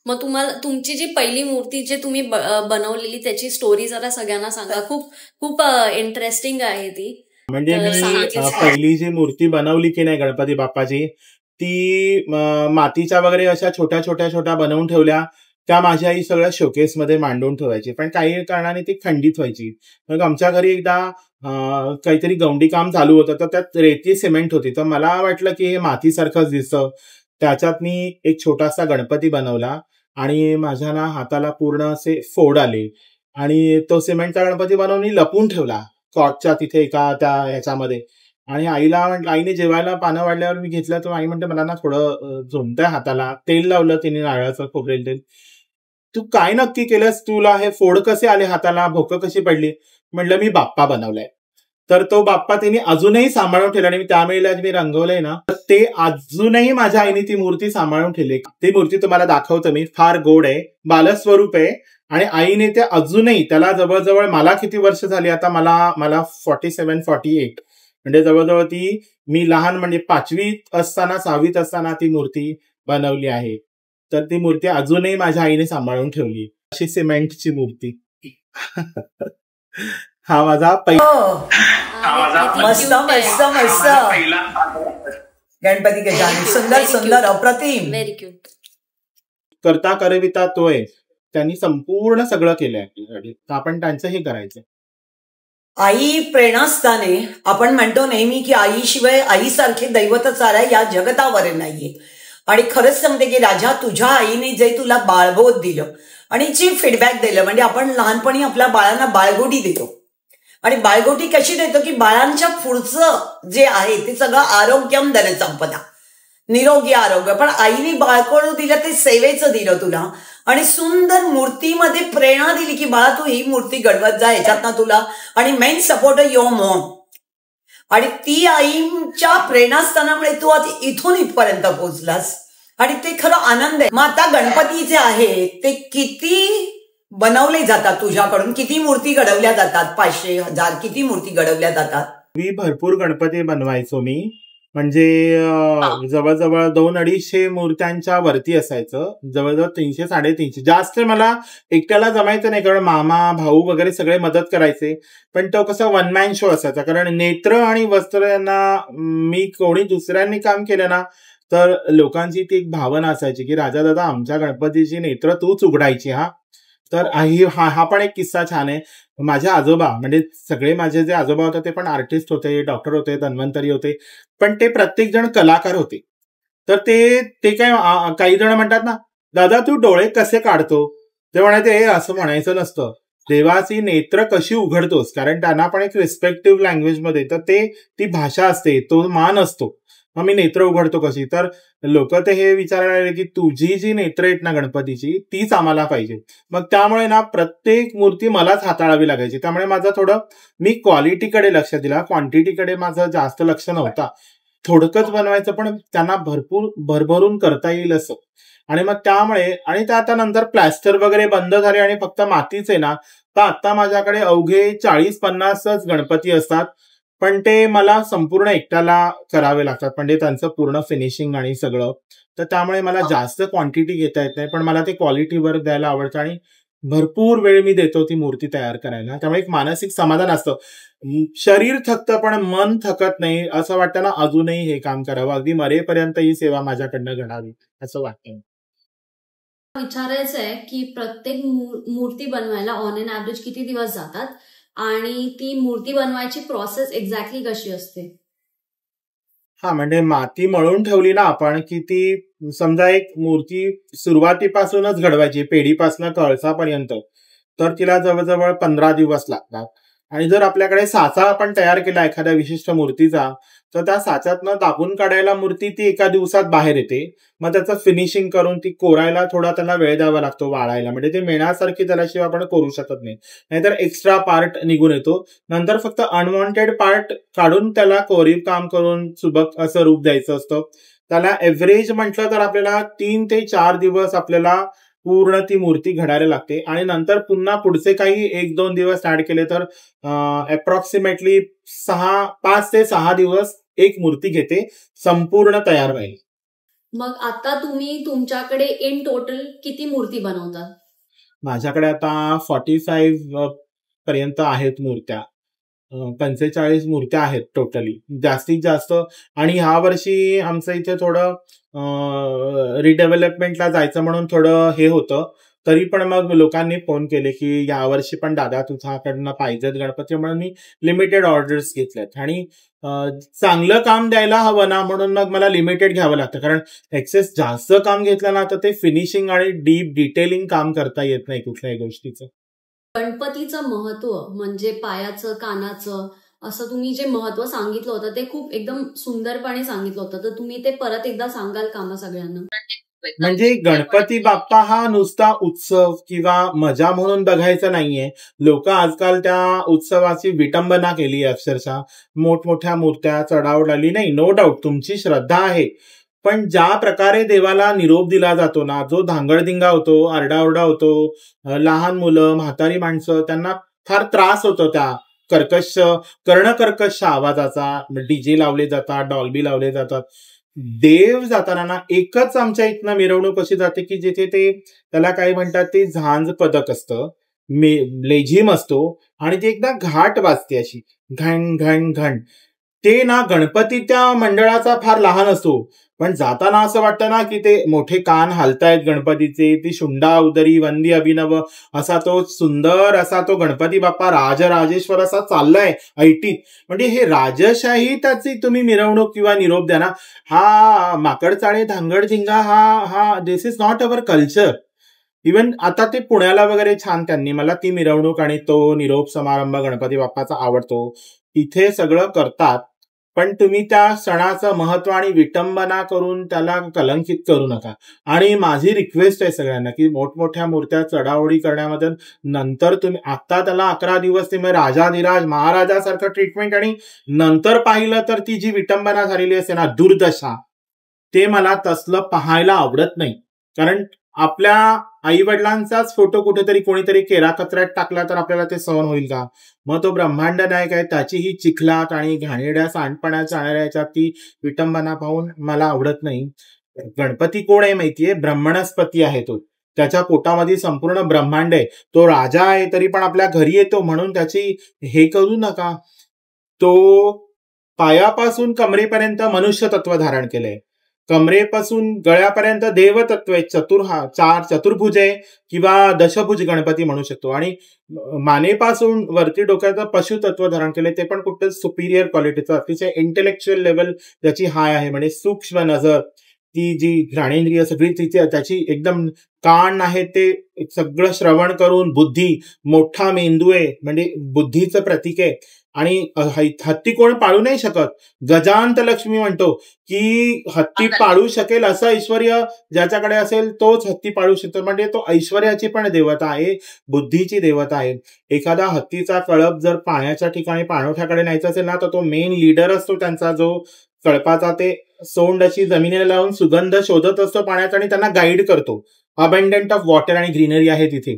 मग तुमची जी पहिली मूर्ती जे तुम्ही बनवलेली त्याची स्टोरी जरा सगळ्यांना सांगा. खूप खूप इंटरेस्टिंग आहे ती. म्हणजे मी पहिली जी मूर्ती बनवली की नाही गणपती बाप्पाची, ती मातीच्या वगैरे अशा छोट्या बनवून ठेवल्या. त्या माझी आई सगळ्या शोकेसमध्ये मांडून ठेवायची. पण काही कारणाने ती खंडित व्हायची. मग आमच्या घरी एकदा काहीतरी गवंडी काम चालू होतं, तर त्यात रेती सिमेंट होती. तर मला वाटलं की हे मातीसारखंच दिसतं. त्याच्यात मी एक छोटासा गणपती बनवला आणि माझ्या ना हाताला पूर्ण असे फोड आले. आणि तो सिमेंटचा गणपती बनवून लपून ठेवला कॉटच्या तिथे एका त्या ह्याच्यामध्ये. आणि आईने जेवायला पानं वाढल्यावर मी घेतलं, तर आई म्हणते मला ना थोडं झोंबतंय हाताला. तेल लावलं तिने, नारळाचं खोबरेल तेल. तू काय नक्की केलंस? तुला हे फोड कसे आले हाताला? भोकं कशी पडली? म्हटलं मी बाप्पा बनवलाय. तर तो बाप्पा तिने अजूनही सांभाळून ठेवला. आणि त्यावेळेला मी रंगवलंय ना, तर ते अजूनही माझ्या आईने ती मूर्ती सांभाळून ठेवली. ती मूर्ती तुम्हाला दाखवतो मी. फार गोड आहे, बालस्वरूप आहे. आणि आईने ते अजूनही, त्याला जवळजवळ, मला किती वर्ष झाली आता, मला 47-48, म्हणजे जवळजवळ ती मी लहान म्हणजे 5वीत असताना, 6वीत असताना ती मूर्ती बनवली आहे. तर ती मूर्ती अजूनही माझ्या आईने सांभाळून ठेवली. अशी सिमेंटची मूर्ती. हा माझा मस्त मस्त मस्त गणपती गजानन. सुंदर सुंदर, अप्रतिम. Very cute. करता करविता तोय. त्यांनी संपूर्ण सगळं केलंय आपल्यासाठी. तर आपण त्यांचंही करायचं. आई प्रेरणास्थाने. आपण म्हणतो नेहमी की आईशिवाय, आईसारखे दैवत चारा या जगतावर नाहीये. आणि खरंच सांगते की राजा, तुझ्या आईने जे तुला बाळबोध दिलं आणि जी फीडबॅक दिलं, म्हणजे आपण लहानपणी आपल्या बाळांना बाळगोटी देतो. आणि बाळगोटी कशी देतो की बाळांच्या पुढचं जे आहे ते सगळं आरोग्यम धनसंपदा, निरोगी आरोग्य. पण आईने बाळकोळ दिलं ते सेवेचं दिलं तुला. आणि सुंदर मूर्तीमध्ये प्रेरणा दिली की बाळा तू ही मूर्ती घडवत जा, याच्यात ना तुला. आणि मेन सपोर्ट युअर मॉम. आणि ती आईच्या प्रेरणास्थानामुळे तू आज इथून इथपर्यंत पोहोचलास. आणि ते खरं आनंद आहे. मग आता गणपती जे आहे ते किती बनवले जातात तुझ्याकडून? किती मूर्ती घडवल्या जातात? 500, 1000 किती मूर्ती घडवल्या जातात? मी भरपूर गणपती बनवायचो मी. म्हणजे जवळजवळ 200-250 मूर्त्यांच्या वरती असायचं. जवळजवळ 300-350. जास्त मला एकट्याला जमायचं नाही, कारण मामा, भाऊ वगैरे सगळे मदत करायचे. पण तो कसा वन मॅन शो असायचा. कारण नेत्र आणि वस्त्र यांना मी कोणी दुसऱ्यांनी काम केलं ना तर लोकांची ती एक भावना असायची की राजा दादा आमच्या गणपतीची नेत्र तूच उघडायची हा. तर हा पण एक किस्सा छान आहे. माझे आजोबा म्हणजे सगळे माझे जे आजोबा होते ते पण आर्टिस्ट होते, डॉक्टर होते, धन्वंतरी होते, पण ते प्रत्येक जण कलाकार होते. तर ते काय काही जण म्हणतात ना, दादा तू डोळे कसे काढतो, ते म्हणायचे हे असं म्हणायचं नसतं, देवाची नेत्र कशी उघडतोस, कारण त्यांना पण एक रिस्पेक्टिव्ह लँग्वेजमध्ये तर ती भाषा असते, तो मान असतो. मग मी नेत्र उघडतो कशी, तर लोक ते हे विचारायला लागले की तुझी जी नेत्र आहेत ना गणपतीची तीच आम्हाला पाहिजे. मग त्यामुळे ना प्रत्येक मूर्ती मलाच हाताळावी लागायची. त्यामुळे माझं थोडं मी क्वालिटीकडे लक्ष दिला, क्वांटिटीकडे माझं जास्त लक्ष नव्हता. थोडकंच बनवायचं पण त्यांना भरपूर भरभरून करता येईल असं. आणि मग त्यामुळे आणि ते आता नंतर प्लॅस्टर वगैरे बंद झाले आणि फक्त मातीच आहे ना, तर आता माझ्याकडे अवघे 40-50च गणपती असतात. पण ते मला संपूर्ण एकट्याला करावे लागतात, म्हणजे त्यांचं पूर्ण फिनिशिंग आणि सगळं. तर त्यामुळे मला जास्त क्वांटिटी घेता येत नाही, पण मला ते क्वालिटीवर द्यायला आवडतं आणि भरपूर वेळ मी देतो ती मूर्ती तयार करायला. त्यामुळे एक मानसिक समाधान असतं. शरीर थकतं पण मन थकत नाही. असं वाटतं ना अजूनही हे काम करावं, अगदी मरेपर्यंत ही सेवा माझ्याकडनं घडावी असं वाटतं. विचारायचं आहे की प्रत्येक मूर्ती बनवायला ऑन एन ऍव्हरेज किती दिवस जातात आणि ती मूर्ती बनवायची प्रोसेस एक्झॅक्टली कशी असते? हा म्हणजे माती मळून ठेवली ना आपण की ती समजा एक मूर्ती सुरुवातीपासूनच घडवायची, पेढीपासून कळसापर्यंत, तर तिला जवळजवळ 15 दिवस लागतात. आणि जर आपल्याकडे साचा आपण तयार केला एखाद्या विशिष्ट मूर्तीचा, तर त्या साच्यातनं दाबून काढायला मूर्ती ती एका दिवसात बाहेर येते. मग त्याचं फिनिशिंग करून ती कोरायला थोडा त्याला वेळ द्यावा लागतो, वाळायला, म्हणजे ते मेणासारखी त्याल्याशिवाय आपण करू शकत नाही, नाहीतर एक्स्ट्रा पार्ट निघून येतो. नंतर फक्त अनवॉन्टेड पार्ट काढून त्याला कोरीव काम करून सुबक असं रूप द्यायचं असतं. त्याला एव्हरेज म्हटलं तर आपल्याला 3 ते 4 दिवस आपल्याला पूर्ण ती मूर्ती घडायला लागते. आणि नंतर पुन्हा पुढचे काही 1-2 दिवस ऍड केले तर अप्रॉक्सिमेटली 5 ते 6 दिवस एक मूर्ती घेते संपूर्ण तयार व्हायला. मग आता तुम्ही तुमच्याकडे इन टोटल किती मूर्ती बनवतात? माझ्याकडे आता 45 पर्यंत आहेत मूर्त्या. 45 मूर्त्या आहेत टोटली जास्तीत जास्त. आणि ह्या वर्षी आमचं इथे थोडं रिडेव्हलपमेंटला जायचं म्हणून थोडं हे होतं, तरी पण मग लोकांनी फोन केले की यावर्षी पण दादा तुझ्याकडनं पाहिजेत गणपती, म्हणून मी लिमिटेड ऑर्डर्स घेतल्यात. आणि चांगलं काम द्यायला हवं ना, म्हणून मग मला लिमिटेड घ्यावं लागतं, कारण एक्सेस जास्त काम घेतलं ना तर ते फिनिशिंग आणि डीप डिटेलिंग काम करता येत नाही कुठल्याही गोष्टीचं. गणपतीचं महत्व म्हणजे पायाचं, कानाचं, असं तुम्ही जे महत्व सांगितलं होतं ते खूप एकदम सुंदरपणे सांगितलं होतं. तर तुम्ही ते परत एकदा सांगाल का मग सगळ्यांना? म्हणजे गणपती बाप्पा हा नुसता उत्सव किंवा मजा म्हणून बघायचा नाहीये. लोक आजकाल त्या उत्सवाची विटंबना केली, अक्षरशः मोठमोठ्या मूर्त्या चढावली. नाही, नो डाऊट तुमची श्रद्धा आहे, पण ज्या प्रकारे देवाला निरोप दिला जातो ना, जो धांगडधिंगा होतो, आरडाओरडा होतो, लहान मुलं, म्हातारी माणसं, त्यांना फार त्रास होतो त्या कर्णकर्कश आवाजाचा. डीजे लावले जातात, डॉल्बी लावले जातात. देव जाताना ना एकच आमच्या इथनं मिरवणूक अशी जाते की जिथे ते त्याला काय म्हणतात ते झांज पदक असतं, लेझिम असतो, आणि ती एकदा घाट वाजते अशी घण घण घण. ते ना गणपती त्या मंडळाचा फार लहान असतो, पण जाताना असं वाटतं ना की ते मोठे कान हलतायत गणपतीचे, ती शुंडा उदरी वंदी अभिनव असा तो सुंदर असा तो गणपती बाप्पा राजराजेश्वर असा चाललाय ऐटीत. म्हणजे हे राजशाही त्याची तुम्ही मिरवणूक किंवा निरोप द्या ना. हा माकडचाळे धांगडधिंगा हा this is not our culture. Even आता ते पुण्याला वगैरे छान त्यांनी मला ती मिरवणूक आणि तो निरोप समारंभ गणपती बाप्पाचा आवडतो, तिथे सगळं करतात. पण तुम्ही त्या सणाचं महत्व आणि विटंबना करून त्याला कलंकित करू नका. आणि माझी रिक्वेस्ट आहे सगळ्यांना की मोठमोठ्या मूर्त्या चढाओढी करण्यामध्ये नंतर तुम्ही आता त्याला 11 दिवस तुम्ही राजाधिराज महाराजासारखं ट्रीटमेंट, आणि नंतर पाहिलं तर ती जी विटंबना झालेली असते ना, दुर्दशा, ते मला तसलं पाहायला आवडत नाही. कारण आपल्या आई वडिलांचाच फोटो कुठेतरी कोणीतरी केरा कचऱ्यात टाकला तर आपल्याला ते सहन होईल का? मग तो ब्रह्मांड नायक आहे, त्याची ही चिखलात आणि घाणेरड्या सांडपणात जाणाऱ्या याच्यात ती विटंबना पाहून मला आवडत नाही. गणपती कोण आहे माहितीये? ब्रह्मणस्पती आहे तो, त्याच्या पोटामध्ये संपूर्ण ब्रह्मांड आहे. तो राजा आहे तरी पण आपल्या घरी येतो, म्हणून त्याची हे करू नका. तो पायापासून कमरेपर्यंत मनुष्य तत्व धारण केलंय. कमरेपासून गळ्यापर्यंत देवतत्व आहे, चतुर्भुज आहे किंवा दशभुज गणपती म्हणू शकतो. आणि मानेपासून वरती डोक्याचं पशुतत्व धारण केलंय, ते पण कुठं सुपिरियर क्वालिटीचं, अतिशय इंटेलेक्च्युअल लेवल त्याची हाय आहे. म्हणजे सूक्ष्म नजर, ती जी घ्राणेंद्रिय सगळी तिथे, त्याची एकदम कान आहे ते सगळं श्रवण करून, बुद्धी, मोठा मेंदू आहे म्हणजे बुद्धीचं प्रतीक आहे. आणि हत्ती कोण पाळू नाही शकत. गजांत लक्ष्मी म्हणतो की हत्ती पाळू शकेल असं ऐश्वर ज्याच्याकडे असेल तोच हत्ती पाळू शकतो. म्हणजे तो ऐश्वर्याची पण देवता आहे, बुद्धीची देवता आहे. एखादा हत्तीचा कळप जर पाण्याच्या ठिकाणी पाणवठ्याकडे न्यायचा असेल ना, तर तो मेन लीडर असतो त्यांचा, जो कळपाचा ते सोंड अशी जमिनीला लावून सुगंध शोधत असतो पाण्याचा आणि त्यांना गाईड करतो. अबंडंट ऑफ वॉटर आणि ग्रीनरी आहे तिथे.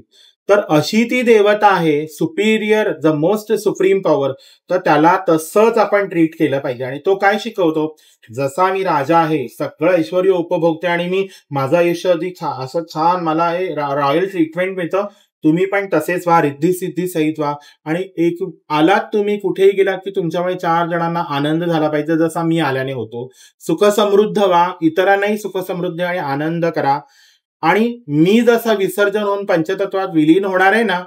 तर अशी ती देवता आहे, Superior, the most supreme power. तर त्याला तसंच आपण ट्रीट केलं पाहिजे. आणि तो काय शिकवतो, जसा मी राजा आहे, सगळं ऐश्वर्य उपभोगते आणि मी माझं आयुष्य अधिक असं छान, मला हे रॉयल ट्रीटमेंट मिळतं, तुम्ही पण तसेच व्हा, रिद्धी सिद्धी सहित व्हा. आणि एक आलात तुम्ही कुठेही गेलात की तुमच्यामुळे 4 जणांना आनंद झाला पाहिजे, जसा मी आल्याने होतो. सुख समृद्ध व्हा, इतरांनाही सुख समृद्धी आणि आनंद करा. आणि मी जसा विसर्जन होऊन पंचतत्वात विलीन होणार आहे ना,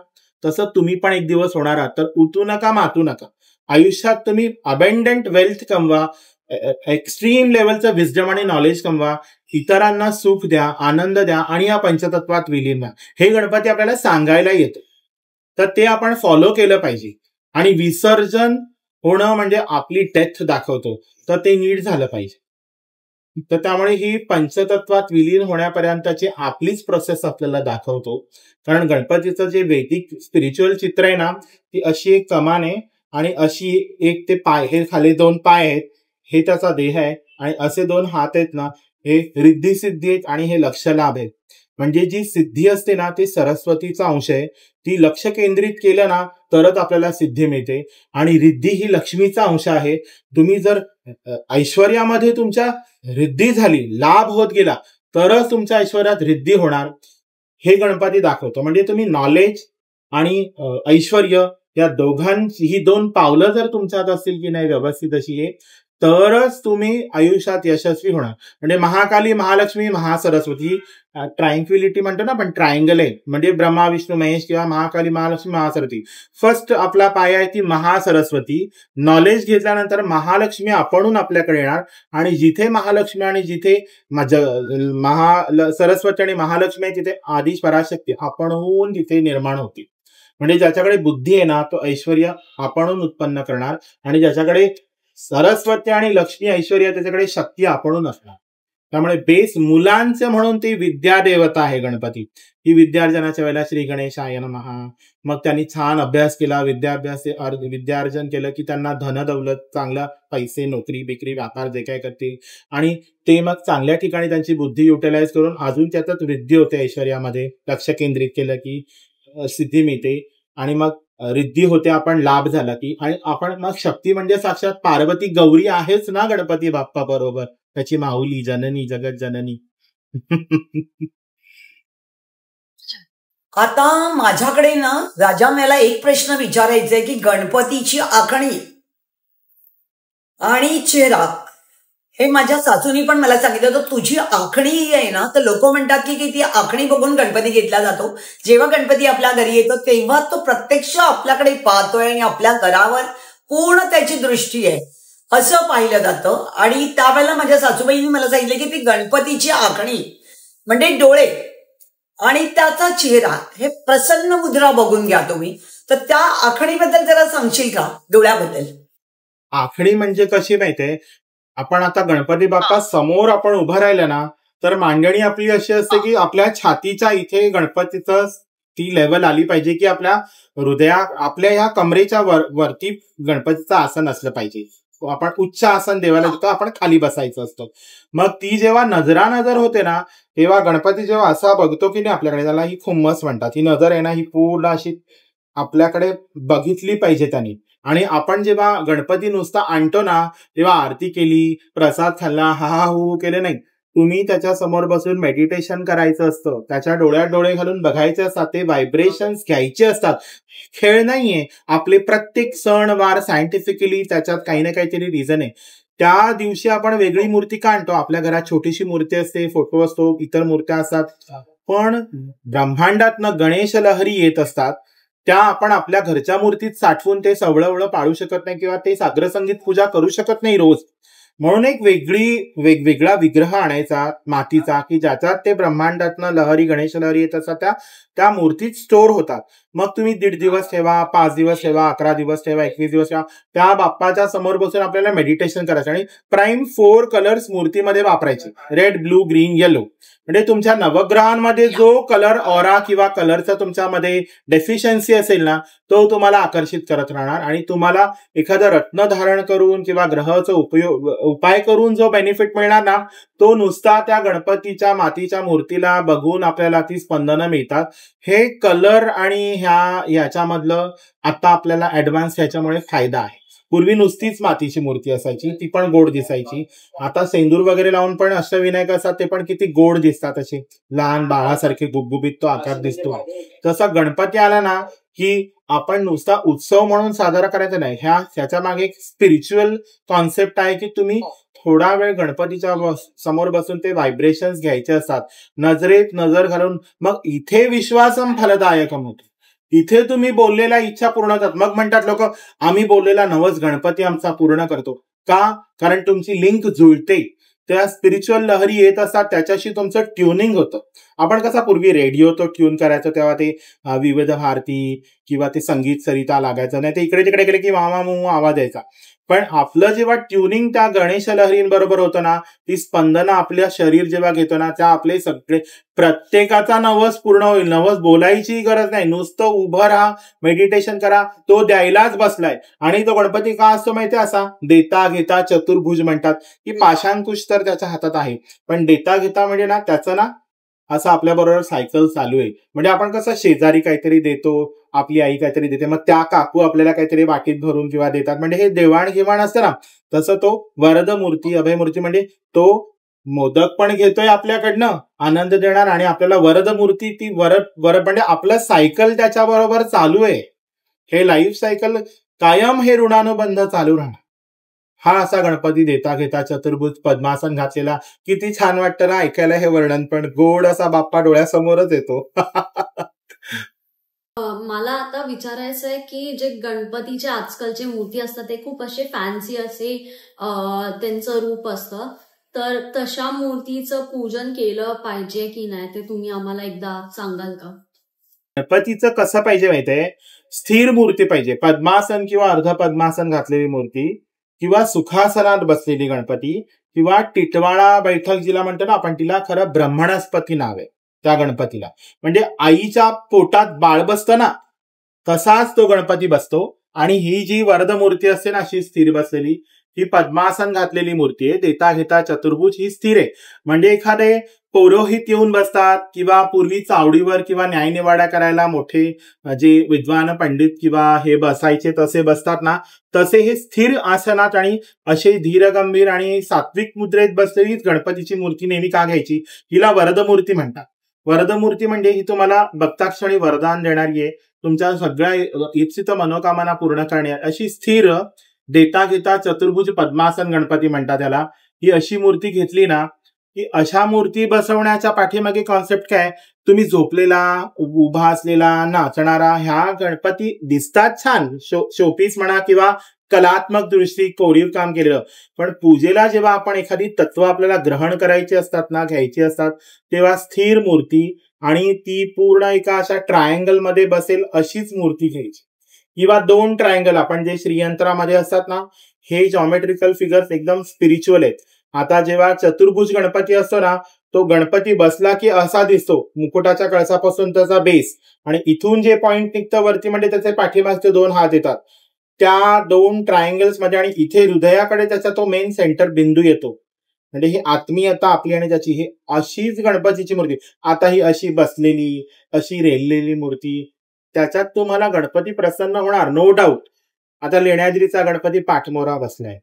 तसं तुम्ही पण एक दिवस होणार आहात. तर उतू नका, मातू नका. आयुष्यात तुम्ही अबंडंट वेल्थ कमवा, एक्स्ट्रीम लेवलचं विजडम आणि नॉलेज कमवा, इतरांना सुख द्या, आनंद द्या आणि या पंचतत्वात विलीन व्हा. हे गणपती आपल्याला सांगायला येतं. तर ते आपण फॉलो केलं पाहिजे. आणि विसर्जन होणं म्हणजे आपली डेथ दाखवतो, तर ते नीट झालं पाहिजे. तर त्यामुळे ही पंचतत्वात विलीन होण्यापर्यंतची आपलीच प्रोसेस आपल्याला दाखवतो. कारण गणपतीचं जे वैदिक स्पिरिच्युअल चित्र आहे ना, ती अशी एक कमान आहे आणि अशी एक ते पाय, हे खाली 2 पाय आहेत, हे त्याचा देह आहे. आणि असे 2 हात आहेत ना, हे रिद्धी सिद्धी आहेत आणि हे लक्ष लाभ आहेत. म्हणजे जी सिद्धी असते ना, ती सरस्वतीचा अंश आहे. ती लक्ष केंद्रित केलं ना, तरच आपल्याला सिद्धी मिळते. आणि रिद्धी ही लक्ष्मीचा अंश आहे. तुम्ही जर ऐश्वर्यामध्ये तुमच्या रिद्धी झाली, लाभ होत गेला, तरच तुमच्या ऐश्वर्यात रिद्धी होणार. हे गणपती दाखवतो. म्हणजे तुम्ही नॉलेज आणि ऐश्वर्य या दोघांची ही 2 पावलं जर तुमच्यात असतील की नाही व्यवस्थित अशी आहे, तरच तुम्ही आयुष्यात यशस्वी होणार. म्हणजे महाकाली, महालक्ष्मी, महासरस्वती, ट्रायंक्विलिटी म्हणतो ना आपण, ट्रायंगल आहे. म्हणजे ब्रह्मा, विष्णू, महेश किंवा महाकाली, महालक्ष्मी, महासरस्वती. फर्स्ट आपला पाय आहे ती महासरस्वती. नॉलेज घेतल्यानंतर महालक्ष्मी आपणहून आपल्याकडे येणार. आणि जिथे महालक्ष्मी आणि जिथे सरस्वती आणि महालक्ष्मी आहे, तिथे आदी पराशक्ती आपणहून तिथे निर्माण होती. म्हणजे ज्याच्याकडे बुद्धी आहे ना, तो ऐश्वर्य आपणहून उत्पन्न करणार. आणि ज्याच्याकडे सरस्वती आणि लक्ष्मी ऐश्वर्य, त्याच्याकडे शक्ती आपणहून असणार. त्यामुळे बेस मुलांचे म्हणून ती विद्या देवता आहे गणपती. ही विद्यार्जनाच्या वेळेला श्री गणेशाय नमः. मग त्यांनी छान अभ्यास केला, विद्यार्जन केलं की त्यांना धन दौलत, चांगला पैसे, नोकरी बिकरी, व्यापार जे काय करतील, आणि ते मग चांगल्या ठिकाणी त्यांची बुद्धी युटिलाइज करून अजून त्याच्यात वृद्धी होते ऐश्वर्यामध्ये. लक्ष केंद्रित केलं की सिद्धी मिळते. आणि मग रिद्धी होते, आपण लाभ झाला की. आणि आपण मग शक्ती म्हणजे साक्षात पार्वती गौरी आहेच ना गणपती बाप्पा बरोबर, त्याची माऊली, जननी, जगत जननी. आता माझ्याकडे ना राजा, मला एक प्रश्न विचारायचा आहे की गणपतीची आखणी आणि चेहरा, हे माझ्या सासूनी पण मला सांगितलं होतं, तुझी आखणी आहे ना, तर लोक म्हणतात की ती आखणी बघून गणपती घेतला जातो. जेव्हा गणपती आपल्या घरी येतो तेव्हा तो प्रत्यक्ष आपल्याकडे पाहतोय आणि आपल्या घरावर पूर्ण त्याची दृष्टी आहे असं पाहिलं जातं. आणि त्यावेळेला माझ्या सासूबाईंनी मला सांगितलं की ती गणपतीची आखणी म्हणजे डोळे आणि त्याचा चेहरा, हे प्रसन्न मुद्रा बघून घ्या तुम्ही. तर त्या आखणीबद्दल जरा सांगशील का, डोळ्याबद्दल? आखणी म्हणजे कशी माहितीये, आपण आता गणपती बाप्पा समोर आपण उभं राहिलं ना, तर मांडणी आपली अशी असते की आपल्या छातीच्या इथे गणपतीचं ती लेवल आली पाहिजे की आपल्या आपल्या ह्या कमरेच्या वरती गणपतीचं आसन असलं पाहिजे. आपण उच्च आसन देवाला देतो, आपण खाली बसायचं असतं. मग ती जेव्हा नजरानजर होते ना, तेव्हा गणपती जेव्हा असा बघतो की नाही आपल्याकडे, त्याला ही खुम्मस म्हणतात. ही नजर आहे ना, ही पूर्ण अशी आपल्याकडे बघितली पाहिजे त्यांनी. आणि आपण जेव्हा गणपती नुसता आणतो ना, तेव्हा आरती केली, प्रसाद खाल्ला, हा हू केले नाही. तुम्ही त्याच्या समोर बसून मेडिटेशन करायचं असतं, त्याच्या डोळ्यात डोळे घालून बघायचे असतात, ते व्हायब्रेशन्स घ्यायचे असतात. खेळ नाहीये. आपले प्रत्येक सण वार सायंटिफिकली त्याच्यात काही ना काहीतरी रिझन आहे. त्या दिवशी आपण वेगळी मूर्ती का आणतो? आपल्या घरात छोटीशी मूर्ती असते, फोटो असतो, इतर मूर्त्या असतात, पण ब्रह्मांडातनं गणेश लहरी येत असतात, त्या आपण आपल्या घरच्या मूर्तीत साठवून ते सवळवळं पाळू शकत नाही किंवा ते साग्रसंगीत पूजा करू शकत नाही रोज. म्हणून एक वेगवेगळा विग्रह आणायचा मातीचा, की ज्याच्यात ते ब्रह्मांडातनं लहरी, गणेश लहरी येत असतात, त्या मूर्तीत स्टोअर होतात. मग तुम्ही 1.5 दिवस ठेवा, 5 दिवस ठेवा, 11 दिवस ठेवा, 21 दिवस ठेवा, त्या बाप्पाच्या समोर बसून आपल्याला मेडिटेशन करायचं आणि प्राईम 4 कलर्स मूर्तीमध्ये वापरायचे, रेड, ब्लू, ग्रीन, येलो. म्हणजे तुमच्या नवग्रहांमध्ये जो कलर ऑरा किंवा कलरचा तुमच्यामध्ये डेफिशियन्सी असेल ना, तो तुम्हाला आकर्षित करत राहणार आणि तुम्हाला एखादं रत्न धारण करून किंवा ग्रहाचा उपाय करून जो बेनिफिट मिळणार ना, तो नुसता त्या गणपतीच्या मातीच्या मूर्तीला बघून आपल्याला ती स्पंदनं मिळतात. हे कलर आणि ह्याच्यामधलं आता आपल्याला ऍडव्हान्स ह्याच्यामुळे फायदा आहे. पूर्वी नुसतीच मातीची मूर्ती असायची, ती पण गोड दिसायची. आता सेंदूर वगैरे लावून पण अष्टविनायक असतात, ते पण किती गोड दिसतात, असे लहान बाळासारखे गुबगुबीत तो आकार दिसतो. तसा गणपती आला ना की आपण नुसता उत्सव म्हणून साजरा करायचा नाही, ह्याच्या मागे एक स्पिरिच्युअल कॉन्सेप्ट आहे की तुम्ही थोडा वेळ गणपतीच्या समोर बसून ते व्हायब्रेशन्स घ्यायचे असतात, नजरेत नजर घालून. मग इथे विश्वासम फलदायकम होतो, इथे तुम्ही बोललेल्या इच्छा पूर्ण होतात. मग म्हणतात लोक, आम्ही बोललेला नवस गणपती आमचा पूर्ण करतो. का? कारण तुमची लिंक जुळते, त्या स्पिरिच्युअल लहरी येत असतात, त्याच्याशी तुमचं ट्युनिंग होतं. आपण कसा पूर्वी रेडिओ तो ट्यून करायचो, तेव्हा ते विविध भारती किंवा ते संगीत सरिता लागायचं नाही, ते इकडे तिकडे गेले की वावा मू आवाज यायचा. पण आपलं जेव्हा ट्युनिंग त्या गणेश लहरींबरोबर होतं ना, ती स्पंदनं आपल्या शरीर जेव्हा घेतो ना, त्या आपले सगळे प्रत्येकाचा नवस पूर्ण होईल. नवस बोलायची गरज नाही, नुसतं उभं राहा, मेडिटेशन करा, तो द्यायलाच बसलाय. आणि तो गणपती का असतो माहितीये? असा देता घेता चतुर्भुज म्हणतात, की पाशांकुश तर त्याच्या हातात आहे, पण देता घेता म्हणजे ना त्याचं ना असं आपल्याबरोबर सायकल चालू आहे. म्हणजे आपण कसं शेजारी काहीतरी देतो, आपली आई काहीतरी देते, मग त्या काकू आपल्याला काहीतरी वाटीत भरून किंवा देतात, म्हणजे हे देवाणघेवाण असतं ना. तसं तो वरद मूर्ती, अभयमूर्ती म्हणजे तो मोदक पण घेतोय आपल्याकडनं, आनंद देणार, आणि आपल्याला वरद मूर्ती ती वरद म्हणजे आपलं सायकल त्याच्याबरोबर चालू आहे. हे लाईफ सायकल कायम हे ऋणानुबंध चालू राहणार. हा असा गणपती देता घेता चतुर्भुज पद्मासन घातलेला, किती छान वाटतं ना ऐकायला हे वर्णन, पण गोड असा बाप्पा डोळ्यासमोरच येतो. मला आता विचारायचं आहे की जे गणपतीचे आजकालचे मूर्ती असतात ते खूप असे फॅन्सी असे त्यांचं रूप असतं, तर तशा मूर्तीचं पूजन केलं पाहिजे की नाही ते तुम्ही आम्हाला एकदा सांगाल का? गणपतीचं कसं पाहिजे माहितीये? स्थिर मूर्ती पाहिजे, पद्मासन किंवा अर्ध पद्मासन घातलेली मूर्ती, किंवा सुखासनात बसलेली गणपती, किंवा टिटवाळा बैठक जिला म्हणतो ना आपण, तिला खरं ब्रह्मणस्पती नाव आहे त्या गणपतीला. म्हणजे आईच्या पोटात बाळ बसतं ना, तसाच तो गणपती बसतो. आणि ही जी वरद मूर्ती असते ना, अशी स्थिर बसलेली, ही पद्मासन घातलेली मूर्ती आहे. देता घेता चतुर्भुज ही स्थिर आहे. म्हणजे एखादे पौरोहित येऊन बसतात, किंवा पूर्वी चावडीवर किंवा न्यायनिवाडा करायला मोठे जे विद्वान पंडित किंवा हे बसायचे तसे बसतात ना, तसे हे स्थिर आसनात आणि असे धीरगंभीर आणि सात्विक मुद्रेत बसलेली गणपतीची मूर्ती नेहमी का घ्यायची? हिला वरद मूर्ती म्हणतात. वरद मूर्ती म्हणजे ही तुम्हाला बघता क्षणी वरदान देणारी आहे, तुमच्या सगळ्या इच्छित मनोकामना पूर्ण करण्यात. अशी स्थिर देता घेता चतुर्भुज पद्मासन गणपती म्हणतात त्याला. ही अशी मूर्ती घेतली ना, की अशा मूर्ती बसवण्याच्या पाठीमागे कॉन्सेप्ट काय? तुम्ही झोपलेला, उभा असलेला, नाचणारा, ह्या गणपती दिसतात छान, शोपीस म्हणा किंवा कलात्मक दृष्टी, कोरीव काम केलेलं, पण पूजेला जेव्हा आपण एखादी तत्व आपल्याला ग्रहण करायची असतात ना, घ्यायची असतात, तेव्हा स्थिर मूर्ती आणि ती पूर्ण एका अशा ट्रायंगल मध्ये बसेल अशीच मूर्ती घ्यायची, किंवा 2 ट्रायंगल आपण जे श्रीयंत्रामध्ये असतात ना, हे जॉमेट्रिकल फिगर्स एकदम स्पिरिच्युअल आहेत. आता जेव्हा चतुर्भुज गणपती असतो ना, तो गणपती बसला की असा दिसतो, मुकुटाच्या कळसापासून त्याचा बेस, आणि इथून जे पॉइंट निघतं वरती म्हणजे त्याचे पाठीमागचे 2 हात येतात, त्या 2 ट्रायंगल्स मध्ये, आणि इथे हृदयाकडे त्याचा तो मेन सेंटर बिंदू येतो. म्हणजे ही आत्मीयता आपली आणि त्याची, ही अशीच गणपतीची मूर्ती. आता ही अशी बसलेली, अशी रेललेली मूर्ती, त्याच्यात तुम्हाला गणपती प्रसन्न होणार, नो डाऊट. आता लेण्याद्रीचा गणपती पाठमोरा बसलाय,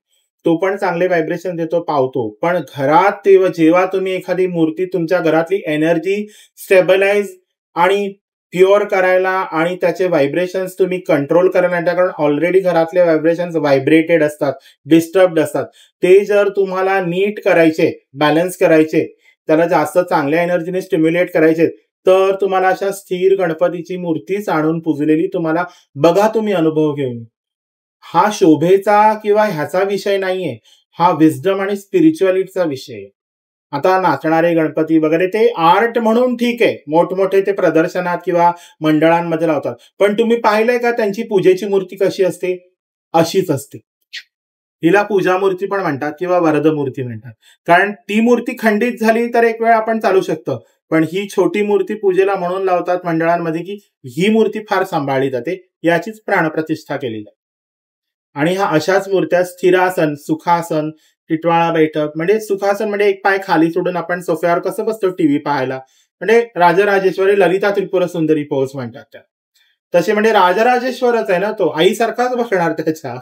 तो पण चांगले व्हायब्रेशन देतो, पावतो. पण घरात जेव्हा तुम्ही एखादी मूर्ती, तुमच्या घरातली एनर्जी स्टेबलाइज आणि प्युअर करायला आणि त्याचे व्हायब्रेशन्स तुम्ही कंट्रोल करायला, कारण ऑलरेडी घरातले व्हायब्रेशन्स व्हायब्रेटेड असतात, डिस्टर्ब्ड असतात. ते जर तुम्हाला नीट करायचे, बॅलन्स करायचे, त्याला जास्त चांगल्या एनर्जीने स्टिम्युलेट करायचे, तर तुम्हाला अशा स्थिर गणपतीची मूर्तीच आणून पुजलेली तुम्हाला बघा, तुम्ही अनुभव घेऊन. हा शोभेचा किंवा ह्याचा विषय नाहीये, हा विजडम आणि स्पिरिच्युअलिटीचा विषय आहे. आता नाचणारे गणपती वगैरे ते आर्ट म्हणून ठीक आहे, मोठमोठे ते प्रदर्शनात किंवा मंडळांमध्ये लावतात, पण तुम्ही पाहिलंय का त्यांची पूजेची मूर्ती कशी असते? अशीच असते. हिला पूजा मूर्ती पण म्हणतात किंवा वरद मूर्ती म्हणतात, कारण ती मूर्ती खंडित झाली तर एक वेळ आपण चालू शकतं, पण ही छोटी मूर्ती पूजेला म्हणून लावतात मंडळांमध्ये की ही मूर्ती फार सांभाळली जाते, याचीच प्राणप्रतिष्ठा केली जाते. आणि ह्या अशाच मूर्त्या स्थिरासन, सुखासन, टिटवाळा बैठक, म्हणजे सुखासन म्हणजे एक पाय खाली सोडून आपण सोफ्यावर कसं बसतो टीव्ही पाहायला, म्हणजे राजराजेश्वरी ललिता त्रिपुरा सुंदरी पोज म्हणतात त्या. तसे म्हणजे राजराजेश्वरच आहे ना तो, आईसारखाच बसणार त्याच्या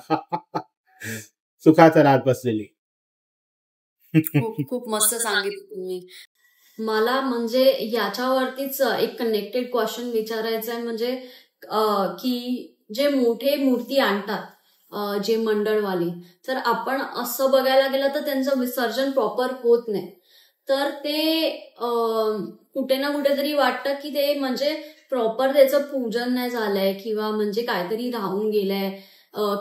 सुखासनात बसलेली. खूप खूप मस्त सांगितलं तुम्ही. मला म्हणजे याच्यावरतीच एक कनेक्टेड क्वेश्चन विचारायचं आहे, म्हणजे की जे मोठे मूर्ती आणतात जे मंडळवाली, तर आपण असं बघायला गेलं तर त्यांचं विसर्जन प्रॉपर होत नाही, तर ते कुठे ना कुठेतरी वाटतं की ते म्हणजे प्रॉपर त्याचं पूजन नाही झालंय किंवा म्हणजे काहीतरी राहून गेलंय,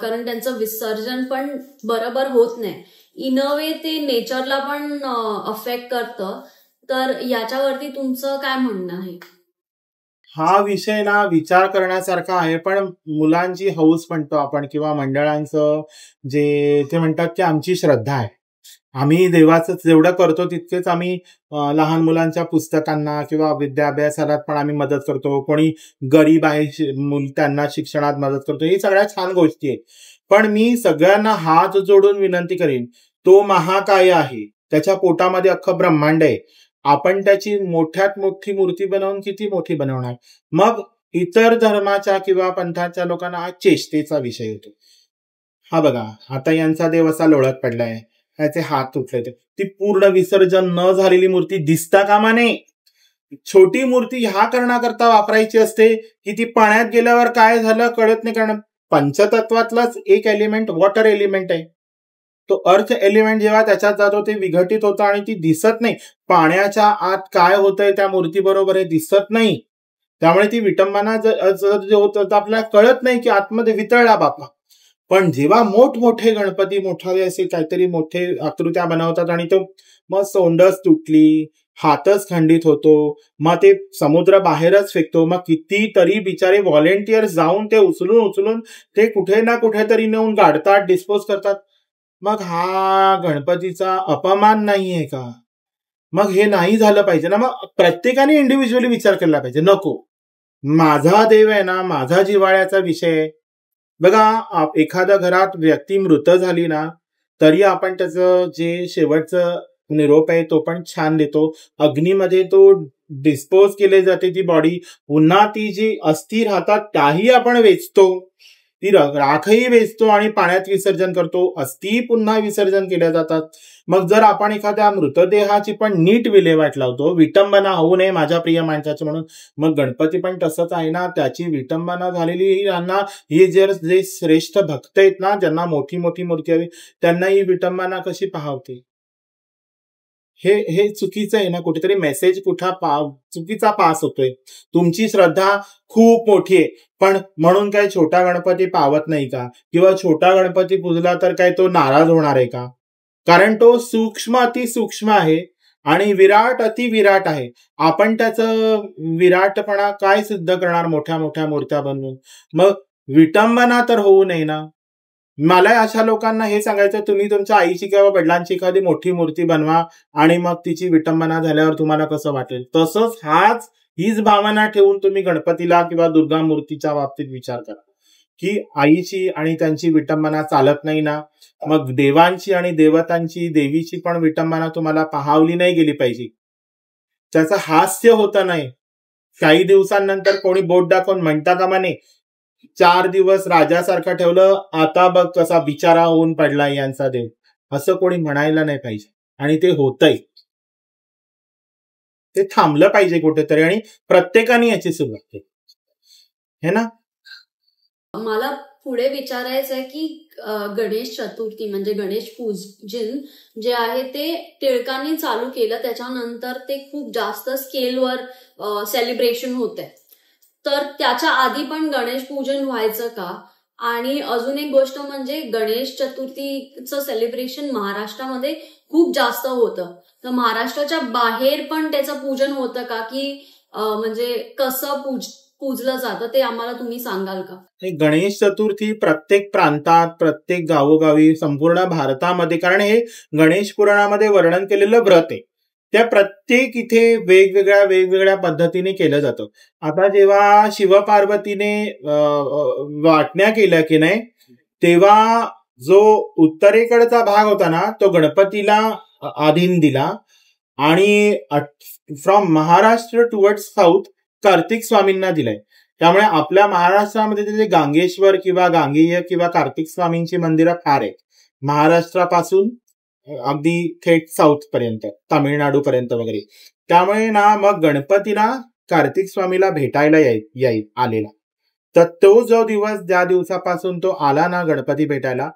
कारण त्यांचं विसर्जन पण बरोबर होत नाही. इन अ वे ते नेचरला पण अफेक्ट करतं. तर याच्यावरती तुमचं काय म्हणणं आहे? हा विषय ना विचार करण्यासारखा आहे, पण मुलांची हौस म्हणतो आपण किंवा मंडळांचं जे ते म्हणतात की आमची श्रद्धा आहे, आम्ही देवाचं जेवढं करतो तितकेच आम्ही लहान मुलांच्या पुस्तकांना किंवा विद्याभ्यासाला पण आम्ही मदत करतो, कोणी गरीब आहे त्यांना शिक्षणात मदत करतो, ही सगळ्या छान गोष्टी आहेत. पण मी सगळ्यांना हात जोडून विनंती करीन, तो महाकाय आहे, त्याच्या पोटामध्ये अख्खं ब्रह्मांड आहे, आपण त्याची मोठ्यात मोठी मूर्ती बनवून किती मोठी बनवणार? मग इतर धर्माच्या किंवा पंथाच्या लोकांना हा चेष्टेचा विषय होतो. हा बघा, आता यांचा देव असा लोळत पडलाय, याचे हात तुटले, ती पूर्ण विसर्जन न झालेली मूर्ती दिसता कामा नये. छोटी मूर्ती ह्या करण्याकरता वापरायची असते की ती पाण्यात गेल्यावर काय झालं कळत नाही, कारण पंचतत्वातलाच एक एलिमेंट वॉटर एलिमेंट आहे, तो अर्थ एलिमेंट जेव्हा त्याच्यात जातो ते विघटित होतं आणि ती दिसत नाही. पाण्याच्या आत काय होतंय त्या मूर्ती बरोबर हे दिसत नाही, त्यामुळे ती विटंबना जे होतं तर आपल्याला कळत नाही की आतमध्ये वितळला बापा. पण जेव्हा मोठमोठे गणपती मोठाले असे काहीतरी मोठे आकृत्या बनवतात आणि तो मग सोंडच तुटली, हातच खंडित होतो, मग ते समुद्र बाहेरच फेकतो, मग कितीतरी बिचारे व्हॉलेंटियर्स जाऊन ते उचलून ते कुठे ना कुठेतरी नेऊन गाडतात, डिस्पोज करतात. मग हा गणपतीचा अपमान नाहीये का? मग हे नाही झालं पाहिजे ना. मग प्रत्येकाने इंडिव्हिज्युअली विचार केला पाहिजे, नको माझा देव आहे ना, माझा जिव्हाळ्याचा विषय. बघा, एखाद्या घरात व्यक्ती मृत झाली ना तरी आपण त्याचं जे शेवटचं निरोप आहे तो पण छान देतो, अग्नीमध्ये तो डिस्पोज केले जाते ती बॉडी, पुन्हा ती जी अस्थि राहतात त्याही आपण वेचतो, ती राखही वेचतो आणि पाण्यात विसर्जन करतो, अस्थि पुन्हा विसर्जन केल्या जातात. मग जर आपण एखाद्या मृतदेहाची पण नीट विल्हेवाट लावतो, विटंबना होऊ नये माझ्या प्रिय माणसाचं म्हणून, मग गणपती पण तसंच आहे ना, त्याची विटंबना झालेली यांना, ही जे श्रेष्ठ भक्त आहेत ना, ज्यांना मोठी मोठी मूर्ती हवी, त्यांना ही विटंबना कशी पाहावते? हे चुकीचं आहे ना, कुठेतरी मेसेज चुकीचा पास होतोय. तुमची श्रद्धा खूप मोठी आहे, पण म्हणून काय छोटा गणपती पावत नाही का? किंवा छोटा गणपती पूजला तर काय तो नाराज होणार आहे का? कारण तो सूक्ष्म अतिसूक्ष्म आहे आणि विराट अतिविराट आहे. आपण त्याचं विराटपणा काय सिद्ध करणार मोठ्या मोठ्या मूर्त्या बनवून? मग विटंबना तर होऊ नये ना. मला अशा लोकांना हे सांगायचं, तुम्ही तुमच्या आईची किंवा वडिलांची एखादी मोठी मूर्ती बनवा आणि मग तिची विटंबना झाल्यावर तुम्हाला कसं वाटेल, तसंच हीच भावना ठेवून तुम्ही गणपतीला किंवा दुर्गा मूर्तीच्या बाबतीत विचार करा की आईची आणि त्यांची विटंबना चालत नाही ना. मग देवांची आणि देवतांची, देवीची पण विटंबना तुम्हाला पाहावली नाही गेली पाहिजे, त्याचं हास्य होतं नाही. काही दिवसांनंतर कोणी बोट दाखवून म्हणता कामा नये, 4 दिवस राजासारखं ठेवलं, आता बघ कसा बिचारा होऊन पडलाय यांचा देव, असं कोणी म्हणायला नाही पाहिजे. आणि ते होतंय, ते थांबलं पाहिजे कुठेतरी आणि प्रत्येकाने याची सुरुवात केली. है ना. मला पुढे विचारायचं आहे की गणेश चतुर्थी म्हणजे गणेश पूजन जे आहे ते टिळकांनी चालू केलं, त्याच्यानंतर ते खूप जास्त स्केलवर सेलिब्रेशन होतंय. तर त्याच्या आधी पण गणेश पूजन व्हायचं का? आणि अजून एक गोष्ट म्हणजे गणेश चतुर्थीचं सेलिब्रेशन महाराष्ट्रामध्ये खूप जास्त होतं, तर महाराष्ट्राच्या बाहेर पण त्याचं पूजन होतं का, की म्हणजे कसं पूजलं जातं ते आम्हाला तुम्ही सांगाल का? गणेश चतुर्थी प्रत्येक प्रांतात, प्रत्येक गावोगावी, संपूर्ण भारतामध्ये, कारण हे गणेश पुराणामध्ये वर्णन केलेलं व्रत आहे, त्या प्रत्येक इथे वेगवेगळ्या पद्धतीने केलं जातं. आता जेव्हा शिवपार्वतीने वाटण्या केल्या की नाही, तेव्हा जो उत्तरेकडचा भाग होता ना तो गणपतीला आधीन दिला, आणि from Maharashtra towards south Kartik स्वामींना दिलाय. त्यामुळे आपल्या महाराष्ट्रामध्ये तिथे गांगेश्वर किंवा गांगेय किंवा कार्तिक स्वामींची मंदिरं फार आहेत, महाराष्ट्रापासून अगदी थेट साऊथ पर्यंत, तामिळनाडू पर्यंत वगैरे. त्यामुळे ना मग गणपतीला कार्तिक स्वामीला भेटायला आलेला, तर तो जो दिवस, ज्या दिवसापासून तो आला ना गणपती भेटायला,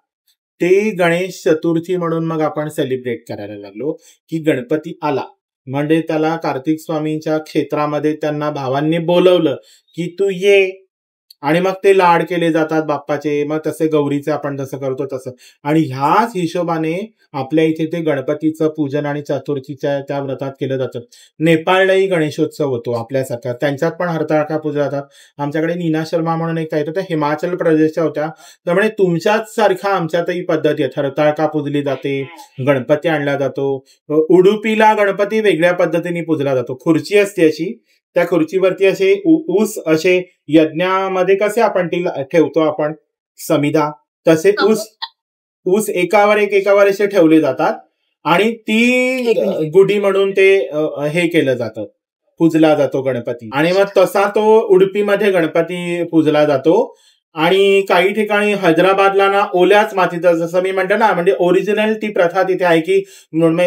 ते गणेश चतुर्थी म्हणून मग आपण सेलिब्रेट करायला लागलो की गणपती आला म्हणजे त्याला कार्तिक स्वामींच्या क्षेत्रामध्ये त्यांना भावांनी बोलवलं की तू ये, आणि मग ते लाड केले जातात बाप्पाचे. मग तसे गौरीचे आपण जसं करतो तसं, आणि ह्याच हिशोबाने आपल्या इथे ते गणपतीचं पूजन आणि चतुर्थीच्या त्या व्रतात केलं जातं. नेपाळलाही गणेशोत्सव होतो आपल्यासारखा, त्यांच्यात पण हरताळका पूजा जातात. आमच्याकडे नीना शर्मा म्हणून एक आहेत, त्या हिमाचल प्रदेशच्या होत्या, त्यामुळे तुमच्याच सारखा आमच्यातही पद्धती आहेत. हरताळका पूजली जाते, गणपती आणला जातो. उडुपीला गणपती वेगळ्या पद्धतीने पूजला जातो, खुर्ची असते अशी, त्या खुर्चीवरती असे ऊस असे यज्ञामध्ये कसे आपण ती ठेवतो आपण समिधा, तसे ऊस एकावर एक असे ठेवले जातात, आणि ती गुढी म्हणून ते हे केलं जातं, पूजला जातो गणपती. आणि मग तसा तो उडुपीमध्ये गणपती पूजला जातो. आणि काही ठिकाणी हैदराबादला ना ओल्याच मातीचा, जसं मी म्हणतो ना, म्हणजे ओरिजिनल ती प्रथा तिथे आहे की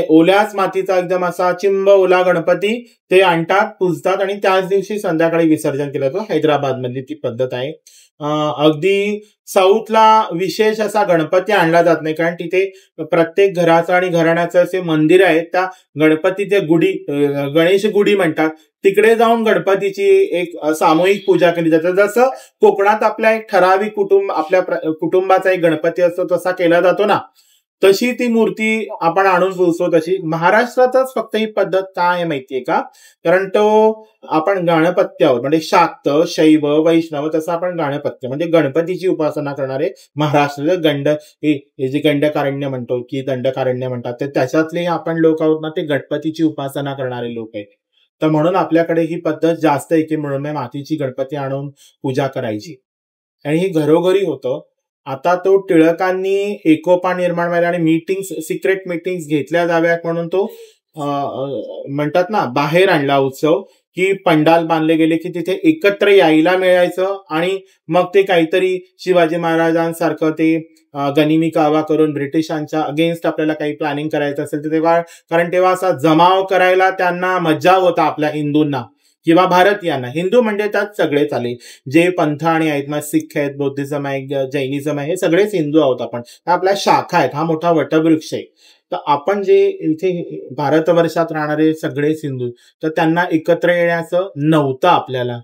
ओल्याच मातीचा एकदम असा चिंब ओला गणपती ते आणतात, पूजतात, आणि त्याच दिवशी संध्याकाळी विसर्जन केलं जातं. हैदराबाद मधली ती पद्धत आहे. अगदी साऊथला विशेष असा गणपती आणला जात नाही, कारण तिथे प्रत्येक घराचं आणि घराण्याचं असे मंदिर आहेत, त्या गणपतीचे गुढी, गणेश गुढी म्हणतात, तिकडे जाऊन गणपतीची एक सामूहिक पूजा केली जाते. जसं कोकणात आपल्या एक ठराविक आपल्या कुटुंबाचा एक गणपती असतो तसा केला जातो ना, तशी ती मूर्ती आपण आणून पुजतो. तशी महाराष्ट्रातच फक्त ही पद्धत काय माहितीये का, कारण तो आपण गाणपत्यावर म्हणजे शाक्त, शैव, वैष्णव, तसं आपण गाणपत्य म्हणजे गणपतीची उपासना करणारे महाराष्ट्राचे हे जे गंडकारण्य म्हणतो की दंडकारण्य म्हणतात, तर त्याच्यातले आपण लोक आहोत ना, ते गणपतीची उपासना करणारे लोक आहेत. तर म्हणून आपल्याकडे ही पद्धत जास्त आहे की म्हणून मातीची गणपती आणून पूजा करायची, आणि हे घरोघरी होतं. आता तो टिळकांनी एकोपा निर्माण व्हायला आणि मीटिंग्स, सिक्रेट मीटिंग्स घेतल्या जाव्यात म्हणून तो म्हणतात ना बाहेर आणला उत्सव, की पंडाल बांधले गेले की तिथे एकत्र यायला मिळायचं, आणि मग ते काहीतरी शिवाजी महाराजांसारखं ते गनिमी कावा करून ब्रिटिशांच्या अगेन्स्ट आपल्याला काही प्लॅनिंग करायचं असेल तर तेव्हा, कारण तेव्हा असा जमाव करायला त्यांना मज्जा होता आपल्या हिंदूंना किंवा भारतीयांना. हिंदू म्हणजे त्यात सगळेच आले, जे पंथ आणि आहेत, मग सिख आहेत, बौद्धिझम आहे, जैनिझम आहे, हे सगळेच हिंदू आहोत आपण, आपल्या शाखा आहेत, हा मोठा वटवृक्ष आहे. तर आपण जे इथे भारतवर्षात राहणारे सगळेच हिंदू, तर त्यांना एकत्र येण्याचं नव्हतं आपल्याला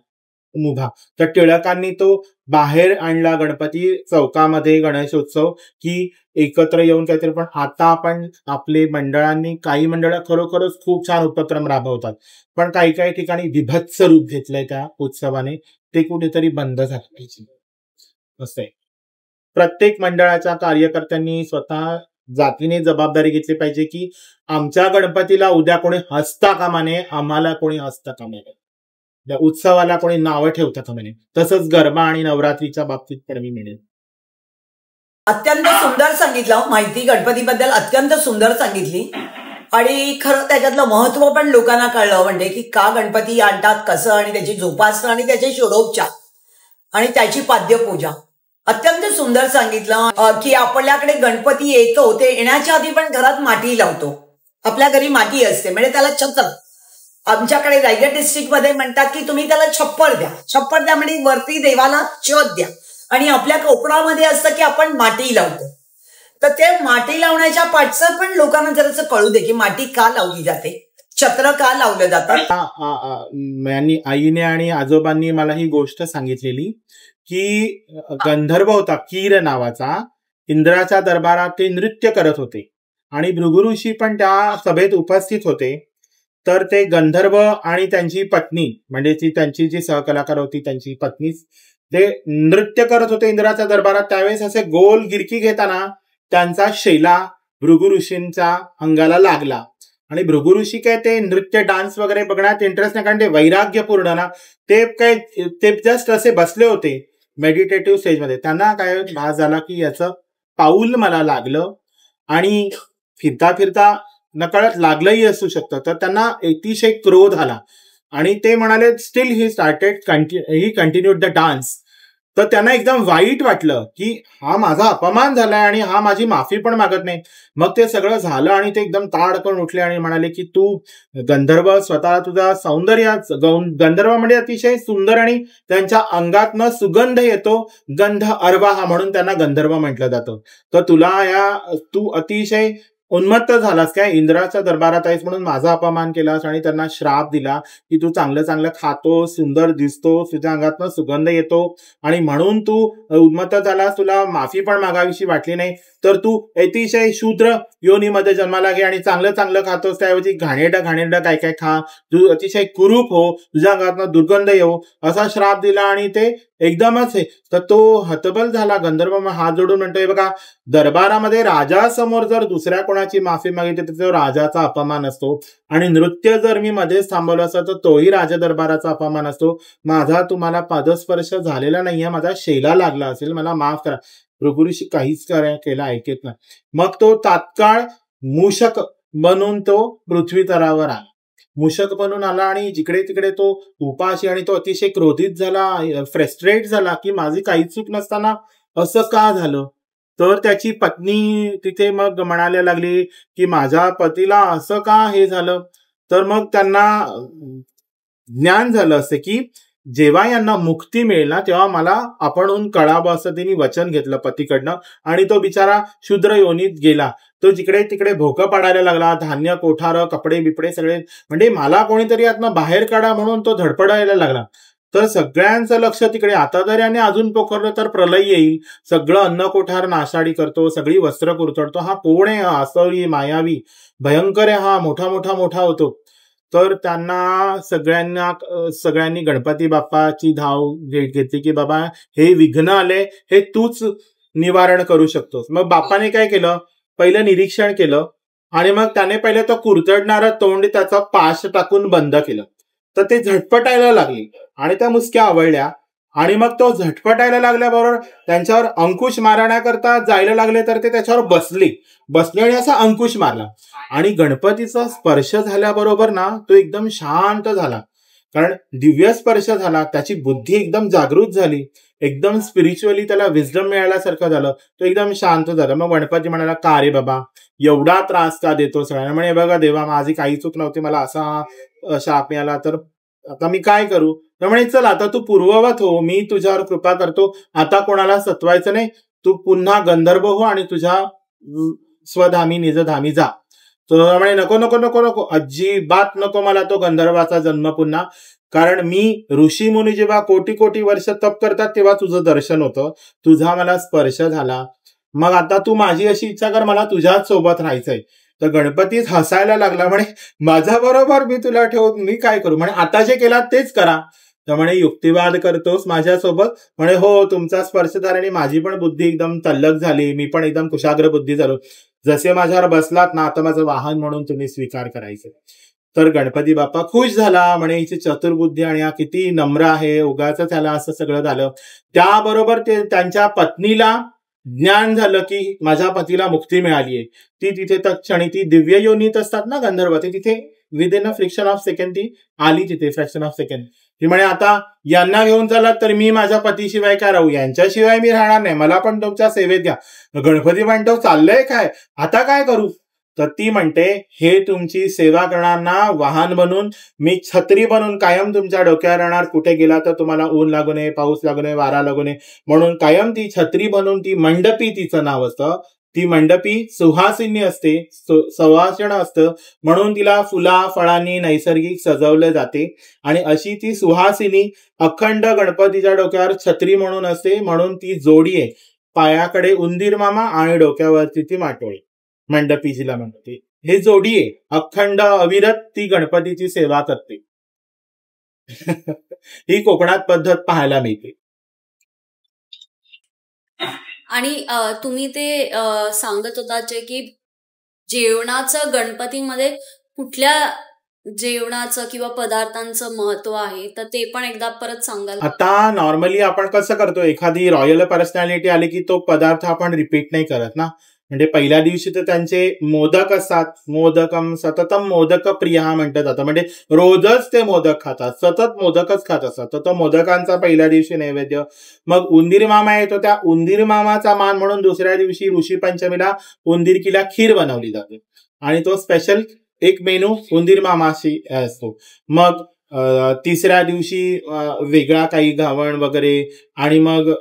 मुभा. तर टिळकांनी तो बाहेर आणला गणपती चौकामध्ये गणेशोत्सव, की एकत्र येऊन काहीतरी. पण आता आपण आपले मंडळांनी, काही मंडळ खरोखरच खूप छान उपक्रम राबवतात, पण काही काही ठिकाणी विभत्स रूप घेतलंय त्या उत्सवाने, ते कुठेतरी बंद झालं पाहिजे. असं आहे, प्रत्येक मंडळाच्या कार्यकर्त्यांनी स्वतः जातीने जबाबदारी घेतली पाहिजे की आमच्या गणपतीला उद्या कोणी हसता कामा नये, आम्हाला कोणी हसता कामा नये, त्या उत्सवाला कोणी नावं ठेवता कामा नये. तसंच गरबा आणि नवरात्रीच्या बाबतीत पण मी म्हणेन. अत्यंत सुंदर सांगितलं माहिती, गणपतीबद्दल अत्यंत सुंदर सांगितली, आणि खरं त्याच्यातलं महत्व पण लोकांना कळलं, म्हणजे की का गणपती आणतात, कसं, आणि त्याची जोपासना आणि त्याचे षोडोपचार आणि त्याची पाद्यपूजा. अत्यंत सुंदर सांगितलं की आपल्याकडे गणपती येतो, ते येण्याच्या आधी पण घरात माती लावतो, आपल्या घरी माती असते, म्हणजे त्याला छत्र आमच्याकडे रायगड डिस्ट्रिक्टमध्ये म्हणतात की तुम्ही त्याला छप्पर द्या. छप्पर द्या म्हणजे वरती देवाला छत द्या. आणि आपल्या कोकणामध्ये असतं की आपण माती लावतो. तर ते माती लावण्याच्या पाठचं पण लोकांना जरासं कळू दे की माती का लावली जाते, छत्र का लावलं जातं. आईने आणि आजोबांनी मला ही गोष्ट सांगितलेली की गंधर्व होता कीर नावाचा, इंद्राच्या दरबारात ते नृत्य करत होते आणि भृगु ऋषी पण त्या सभेत उपस्थित होते. तर ते गंधर्व आणि त्यांची पत्नी म्हणजे त्यांची जी सहकलाकार होती त्यांची पत्नी ते नृत्य करत होते इंद्राच्या दरबारात. त्यावेळेस असे गोल गिरकी घेताना त्यांचा शेला भृगु ऋषींच्या अंगाला लागला. आणि भृगु ऋषी काय ते नृत्य डान्स वगैरे बघण्यात इंटरेस्ट नाही, कारण ते वैराग्यपूर्ण ना, ते जस्ट असे बसले होते मेडिटेटिव्ह स्टेजमध्ये. त्यांना काय भास झाला की याचं पाऊल मला लागलं आणि फिरता फिरता नकळत लागलंही असू शकतं. तर त्यांना अतिशय क्रोध आला आणि ते म्हणाले steel he continued the dance. तर त्यांना एकदम वाईट वाटलं की हा माझा अपमान झालाय आणि हा माझी माफी पण मागत नाही. मग ते सगळं झालं आणि ते एकदम ताडकन उठले आणि म्हणाले की तू गंधर्व स्वतः तुझा सौंदर्य, गंधर्व म्हणजे अतिशय सुंदर आणि त्यांच्या अंगातनं सुगंध येतो, गंध अर्वाहा म्हणून त्यांना गंधर्व म्हटलं जातं. तर तू अतिशय उन्मत्त झालास काय, इंद्राच्या दरबारात आहेस म्हणून माझा अपमान केलास आणि त्यांना श्राप दिला की तू चांगलं चांगलं खातो, सुंदर दिसतो, तुझ्या अंगातनं सुगंध येतो आणि म्हणून तू उन्मत्त झालास, तुला माफी पण मागावीशी वाटली नाही. तर तू अतिशय शूद्र योनीमध्ये जन्माला घे आणि चांगलं चांगलं खातोस, त्याऐवजी घाणेरडं काय काय खा, तू अतिशय कुरूप हो, तुझ्या अंगातनं दुर्गंध येऊ, असा श्राप दिला. आणि ते एकदमच तर तो हतबल झाला. गंधर्व हात जोडून म्हणतोय बघा, दरबारामध्ये राजासमोर जर दुसऱ्या कोणाची माफी मागितली तर तो राजाचा अपमान असतो आणि नृत्य जर मी मध्येच थांबवलं असतं तर तोही राजदरबाराचा अपमान असतो. माझा तुम्हाला पदस्पर्श झालेला नाहीये, माझा शेला लागला असेल, मला माफ करा. भृगु ऋषी काहीच केलं ऐकत नाही. मग तो तात्काळ मूषक बनून तो पृथ्वी तलावर आला. मूषक बनून आला आणि जिकडे तिकडे तो उपाशी आणि तो अतिशय क्रोधित झाला, फ्रस्ट्रेट झाला की माझी काहीच चूक नसताना असं का झालं. तर त्याची पत्नी तिथे मग म्हणायला लागली की माझ्या पतीला असं का हे झालं. तर मग त्यांना ज्ञान झालं असं की जेव्हा यांना मुक्ती मिळेल ना तेव्हा मला आपणहून कळावं असं त्यांनी वचन घेतलं पतीकडनं. आणि तो बिचारा शूद्र योनीत गेला. तो जिकडे तिकडे भोकं पाडायला लागला, धान्य कोठारं कपडे बिपडे सगळे, म्हणजे मला कोणीतरी यातनं बाहेर काढा म्हणून तो धडपडायला लागला. तर सगळ्यांचं लक्ष तिकडे. आता जर याने अजून पोखरलं तर प्रलय येईल, सगळं अन्न कोठार नाशाडी करतो, सगळी वस्त्र कुरतडतो, हा कोण आहे, असौरी मायावी भयंकर आहे, हा मोठा होतो. तर त्यांना सगळ्यांनी गणपती बाप्पाची धाव घेतली की बाबा हे विघ्न आले, हे तूच निवारण करू शकतोस. मग बाप्पाने काय केलं, पहिलं निरीक्षण केलं आणि मग त्याने पहिले तो कुरतडणारं तोंड त्याचा पाश टाकून बंद केलं. तर ते झटपटायला लागली आणि त्या मुसक्या आवळल्या आणि मग तो झटपटायला लागल्याबरोबर त्यांच्यावर अंकुश मारण्याकरता जायला लागले. तर ते त्याच्यावर बसले आणि असा अंकुश मारला आणि गणपतीचा स्पर्श झाल्याबरोबर ना तो एकदम शांत झाला, कारण दिव्य स्पर्श झाला. त्याची बुद्धी एकदम जागृत झाली, एकदम स्पिरिच्युअली त्याला विजडम मिळाल्यासारखं झालं. तो एकदम शांत झाला. मग गणपती म्हणाला, का रे बाबा एवढा त्रास का देतो सगळ्यांना. म्हणे बघा देवा, माझी काही चूक नव्हती, मला असा शाप मिळाला, तर आता मी काय करू. तर म्हणे चल आता तू पूर्ववत हो, मी तुझ्यावर कृपा करतो, आता कोणाला सत्वायचं नाही, तू पुन्हा गंधर्व हो आणि तुझ्या स्वधामी निजधामी जा. तर म्हणे नको नको नको नको, अजिबात नको मला तो गंधर्वाचा जन्म पुन्हा, कारण मी ऋषी मुनी जेव्हा कोटी वर्ष तप करतात तेव्हा तुझं दर्शन होतं, तुझा मला स्पर्श झाला, मग आता तू माझी अशी इच्छा कर, मला तुझ्याच सोबत राहायचंय. तर गणपतीच हसायला लागला, म्हणे माझ्या बरोबर मी तुला ठेवून मी काय करू. म्हणे आता जे केला तेच करा. तर म्हणे युक्तिवाद करतोस माझ्यासोबत. म्हणे हो, तुमचा स्पर्श झाल्याने माझी पण बुद्धी एकदम तल्लक झाली, मी पण एकदम कुशाग्र बुद्धी झालो, जसे माझ्यावर बसलात ना आता माझं वाहन म्हणून तुम्ही स्वीकार करायचं. तर गणपती बाप्पा खुश झाला, म्हणे हिची चतुर्बुद्धी आणि हा किती नम्र आहे, उगाच त्याला असं सगळं झालं. त्याबरोबर ते त्यांच्या पत्नीला ज्ञान झालं की माझ्या पतीला मुक्ती मिळालीये. ती तिथे तत्क्षणी, ती दिव्य योनीत असतात ना गंधर्व, ती तिथे within a fraction of second ती आली तिथे, फ्रॅक्शन ऑफ सेकंड. ती म्हणे आता यांना घेऊन चालात तर मी माझ्या पतीशिवाय काय राहू, यांच्याशिवाय मी राहणार नाही, मला पण तुमच्या सेवेत घ्या. गणपती म्हणतो चाललंय काय, आता काय करू. तर ती म्हणते, हे तुमची सेवा करणाऱ्यांना वाहन बनून, मी छत्री बनून कायम तुमच्या डोक्यावर राहणार, कुठे गेला तर तुम्हाला ऊन लागू नये, पाऊस लागू नये, वारा लागू नये म्हणून कायम ती छत्री बनून, ती मंडपी तिचं नाव असतं, ती मंडपी सुहासिनी असते, सुवासिनी असतं म्हणून तिला फुला फळांनी नैसर्गिक सजवलं जाते. आणि अशी ती सुहासिनी अखंड गणपतीच्या डोक्यावर छत्री म्हणून असते, म्हणून ती जोडी आहे, पायाकडे उंदीर मामा आणि डोक्यावरती ती माटोळी, मंडपी जिला म्हणते. हे जोडी आहे, अखंड अविरत ती गणपतीची सेवा करते. ही कोकणात पद्धत पाहायला मिळते. आणि तुम्ही ते सांगत होता की जेवणाचं गणपतीमध्ये कुठल्या जेवणाचं किंवा पदार्थांचं महत्व आहे, तर ते पण एकदा परत सांगाल. आता नॉर्मली आपण कसं करतो, एखादी रॉयल पर्सनॅलिटी आली की तो पदार्थ आपण रिपीट नाही करत ना. म्हणजे पहिल्या दिवशी तर त्यांचे मोदक असतात, मोदकम सततम मोदक प्रिय म्हटलं जातं, म्हणजे रोजच ते मोदक खातात, सतत मोदकच खात असतात. तर तो मोदकांचा पहिल्या दिवशी नैवेद्य. मग उंदीर मामा येतो, त्या उंदीर मामाचा मान म्हणून दुसऱ्या दिवशी ऋषी पंचमीला उंदीरकीला खीर बनवली जाते आणि तो स्पेशल एक मेनू उंदीर मामाशी असतो. मग तिसऱ्या दिवशी वेगळा काही घावण वगैरे, आणि मग